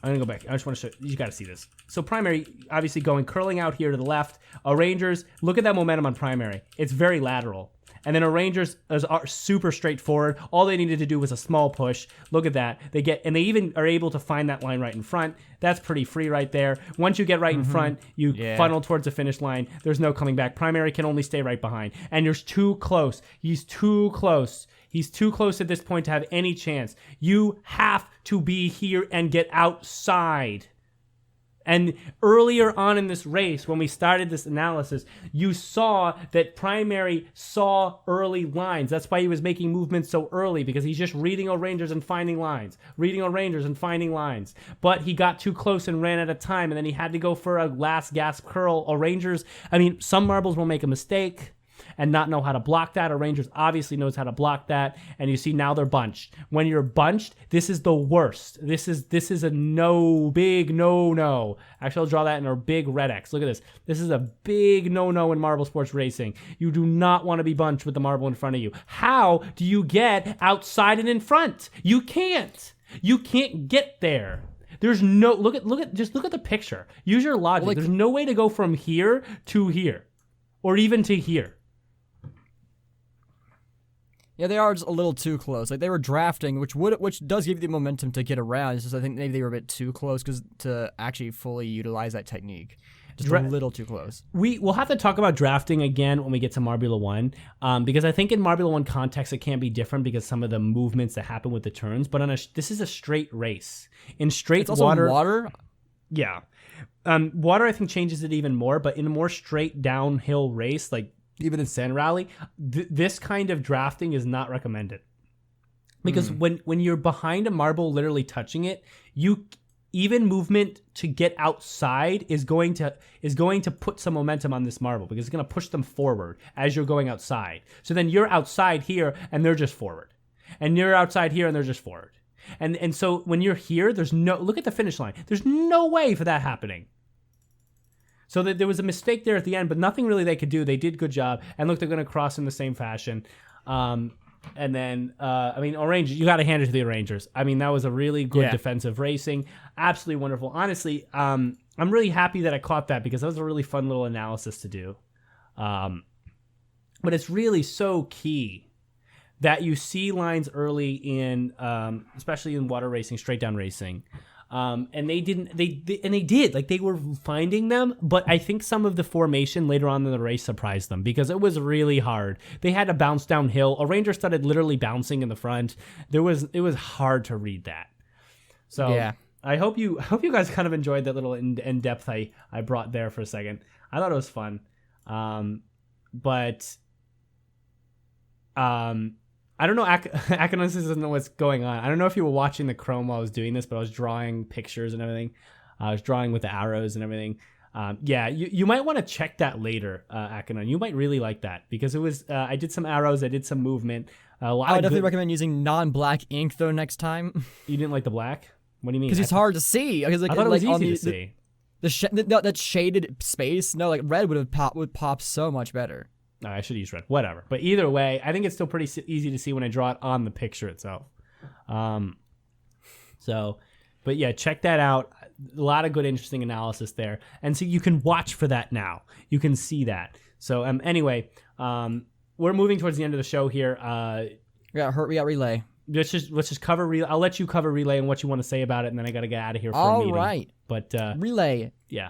I'm going to go back. I just want to show you got to see this. So primary, obviously curling out here to the left. Rangers, look at that momentum on primary. It's very lateral. And then Rangers are super straightforward. All they needed to do was a small push. Look at that. They even are able to find that line right in front. That's pretty free right there. Once you get right in front, you funnel towards the finish line. There's no coming back. Primary can only stay right behind. And you're too close. He's too close. He's too close at this point to have any chance. You have to be here and get outside. And earlier on in this race, when we started this analysis, you saw that primary saw early lines. That's why he was making movements so early, because he's just reading Rangers and finding lines. But he got too close and ran out of time, and then he had to go for a last gasp curl. Rangers, some marbles will make a mistake and not know how to block that. Rangers obviously knows how to block that, and you see now they're bunched. When you're bunched, this is the worst. This is a big no. Actually, I'll draw that in a big red X. Look at this. This is a big no in marble sports racing. You do not want to be bunched with the marble in front of you. How do you get outside and in front? You can't. You can't get there. There's no look at the picture. Use your logic. There's no way to go from here to here, or even to here. Yeah, they are just a little too close. Like, they were drafting, which does give you the momentum to get around. It's just I think maybe they were a bit too close to actually fully utilize that technique. Just a little too close. We'll have to talk about drafting again when we get to Marbula 1, because I think in Marbula 1 context it can be different because some of the movements that happen with the turns. But this is a straight race. In straight it's also water. Yeah. Water I think changes it even more, but in a more straight downhill race, like even in Sand Rally, this kind of drafting is not recommended. Because when you're behind a marble literally touching it, even movement to get outside is going to put some momentum on this marble, because it's going to push them forward as you're going outside. So then you're outside here and they're just forward. And you're outside here and they're just forward. And so when you're here, look at the finish line. There's no way for that happening. So there was a mistake there at the end, but nothing really they could do. They did good job. And look, they're going to cross in the same fashion. And then, Orange, you got to hand it to the Rangers. That was a really good defensive racing. Absolutely wonderful. Honestly, I'm really happy that I caught that, because that was a really fun little analysis to do. But it's really so key that you see lines early in, especially in water racing, straight down racing. And they did. Like, they were finding them, but I think some of the formation later on in the race surprised them, because it was really hard. They had to bounce downhill. A Ranger started literally bouncing in the front. It was hard to read that. So yeah. I hope you guys kind of enjoyed that little in depth I brought there for a second. I thought it was fun. But I don't know. Akanos doesn't know what's going on. I don't know if you were watching the Chrome while I was doing this, but I was drawing pictures and everything. I was drawing with the arrows and everything. Yeah, you might want to check that later, Akanon. You might really like that because it was. I did some arrows. I did some movement. A lot. I would definitely recommend using non-black ink though next time. You didn't like the black? What do you mean? Because it's hard to see. Like, I thought it was easy to see. That shaded space. No, like red would pop so much better. No, I should use red. Whatever. But either way, I think it's still pretty easy to see when I draw it on the picture itself. But yeah, check that out. A lot of good, interesting analysis there. And so you can watch for that now. You can see that. So anyway, we're moving towards the end of the show here. We got relay. Let's just cover relay. I'll let you cover relay and what you want to say about it, and then I got to get out of here for a meeting. All right. But relay. Yeah.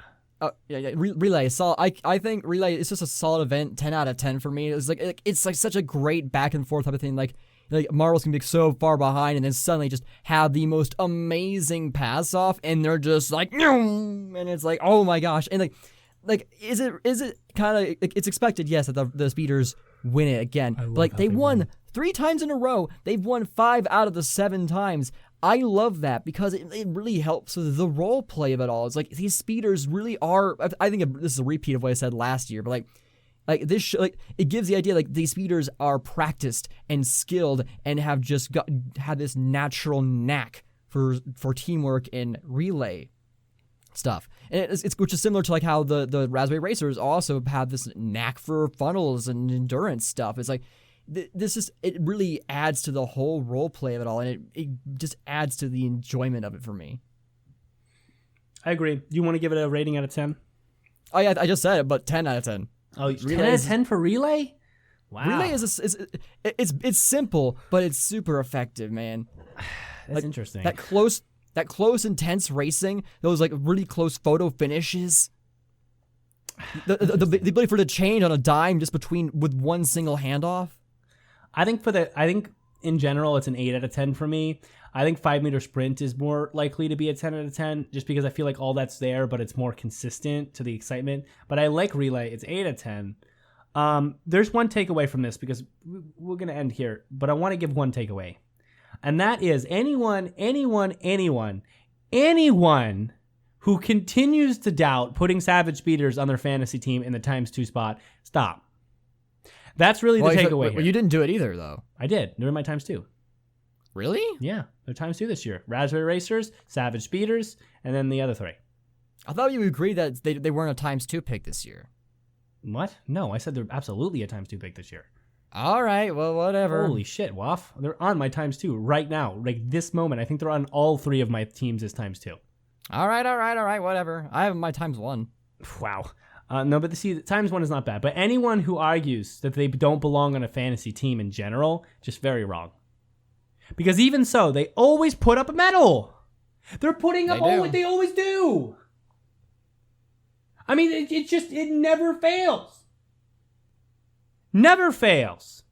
Relay. So I think relay is just a solid event. 10 out of 10 for me. It's like such a great back and forth type of thing. Like marbles can be so far behind and then suddenly just have the most amazing pass off, and they're just like, and it's like, oh my gosh, and like is it kind of, it's expected, yes, that the speeders win it again, but like they won 3 times in a row. They've won 5 out of the 7 times. I love that because it really helps with the role play of it all. It's like these speeders really are. I think this is a repeat of what I said last year, but like this, it gives the idea like these speeders are practiced and skilled and have just had this natural knack for teamwork and relay stuff. And it's which is similar to like how the Raspberry Racers also have this knack for funnels and endurance stuff. It's like it really adds to the whole role play of it all, and it just adds to the enjoyment of it for me. I agree. Do you want to give it a rating out of 10? Oh yeah, I just said it, but 10 out of 10. Oh, relay 10 out of 10 for relay? Wow. Relay it's simple, but it's super effective, man. That's interesting. That close, intense racing, those like really close photo finishes. The ability for it to change on a dime just with one single handoff. I think in general it's an 8 out of 10 for me. I think 5-meter sprint is more likely to be a 10 out of 10 just because I feel like all that's there, but it's more consistent to the excitement. But I like relay. It's 8 out of 10. There's one takeaway from this because we're going to end here, but I want to give one takeaway. And that is anyone who continues to doubt putting Savage Speeders on their fantasy team in the ×2 spot, stop. That's really the takeaway here. Well, you didn't do it either, though. I did. They're in my ×2. Really? Yeah, they're ×2 this year. Raspberry Racers, Savage Speeders, and then the other 3. I thought you agreed that they weren't a ×2 pick this year. What? No, I said they're absolutely a ×2 pick this year. All right, well, whatever. Holy shit, Waff. They're on my ×2 right now. Like this moment. I think they're on all 3 of my teams as ×2. All right, whatever. I have my ×1. Wow. No, but see, ×1 is not bad. But anyone who argues that they don't belong on a fantasy team in general, just very wrong. Because even so, they always put up a medal. They're putting up what they always do. I mean, it never fails. Never fails.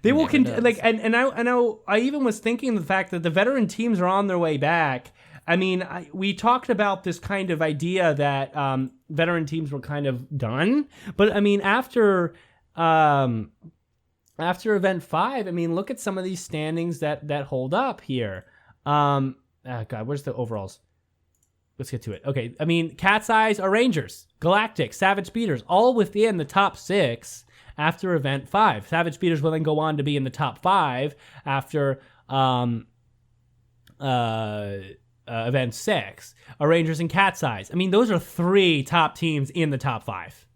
They will I even was thinking the fact that the veteran teams are on their way back. I mean, we talked about this kind of idea that veteran teams were kind of done, but I mean, after Event 5, I mean, look at some of these standings that hold up here. God, where's the overalls? Let's get to it. Okay, I mean, Cat's Eyes are Rangers, Galactic, Savage Speeders, all within the top 6 after Event 5. Savage Speeders will then go on to be in the top 5 after Event 6. Rangers and Cat's Eyes. I mean, those are 3 top teams in the top 5.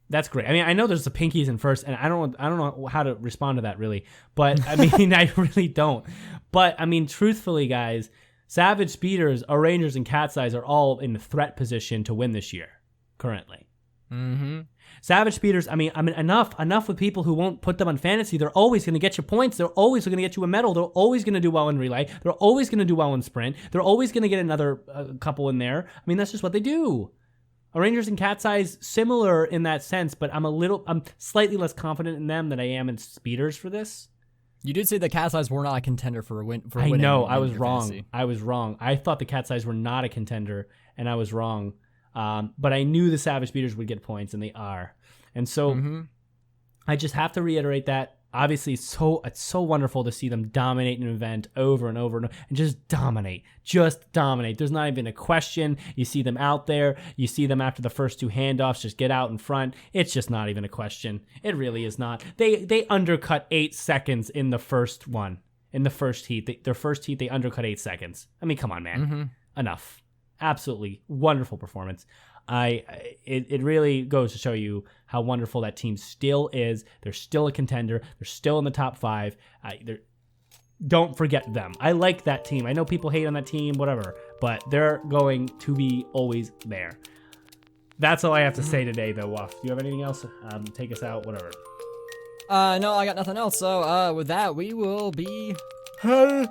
That's great. I mean, I know there's the Pinkies in first, and I don't know how to respond to that really. But I mean, I really don't. But I mean, truthfully, guys, Savage Speeders, Rangers, and Cat's Eyes are all in the threat position to win this year, currently. Mm-hmm. Savage Speeders, I mean, enough with people who won't put them on fantasy. They're always going to get you points. They're always going to get you a medal. They're always going to do well in relay. They're always going to do well in sprint. They're always going to get another couple in there. I mean, that's just what they do. Rangers and Cat's Eyes, similar in that sense, but I'm slightly less confident in them than I am in Speeders for this. You did say the Cat's Eyes were not a contender for a win. I know, I was wrong. Fantasy. I was wrong. I thought the Cat's Eyes were not a contender, and I was wrong. But I knew the Savage Speeders would get points, and they are. And so I just have to reiterate that. Obviously, it's so wonderful to see them dominate an event over and over and over and just dominate. Just dominate. There's not even a question. You see them out there. You see them after the first 2 handoffs just get out in front. It's just not even a question. It really is not. They undercut 8 seconds in the first one. In the first heat. Their first heat, they undercut 8 seconds. I mean, come on, man. Enough. Absolutely wonderful performance. It really goes to show you how wonderful that team still is. They're still a contender. They're still in the top 5. Don't forget them. I like that team. I know people hate on that team, whatever, but they're going to be always there. That's all I have to say today, though, Wuff. Do you have anything else? Take us out, whatever. No, I got nothing else. So, with that, we will be. I'm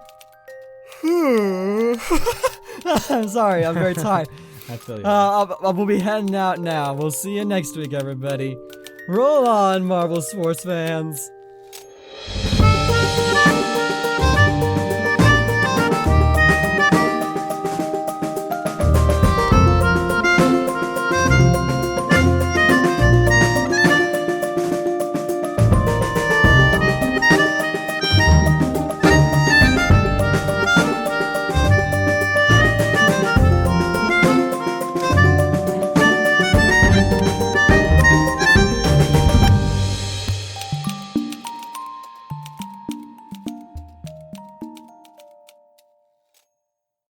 sorry, I'm very tired. We'll be heading out now. We'll see you next week, everybody. Roll on, Marvel sports fans.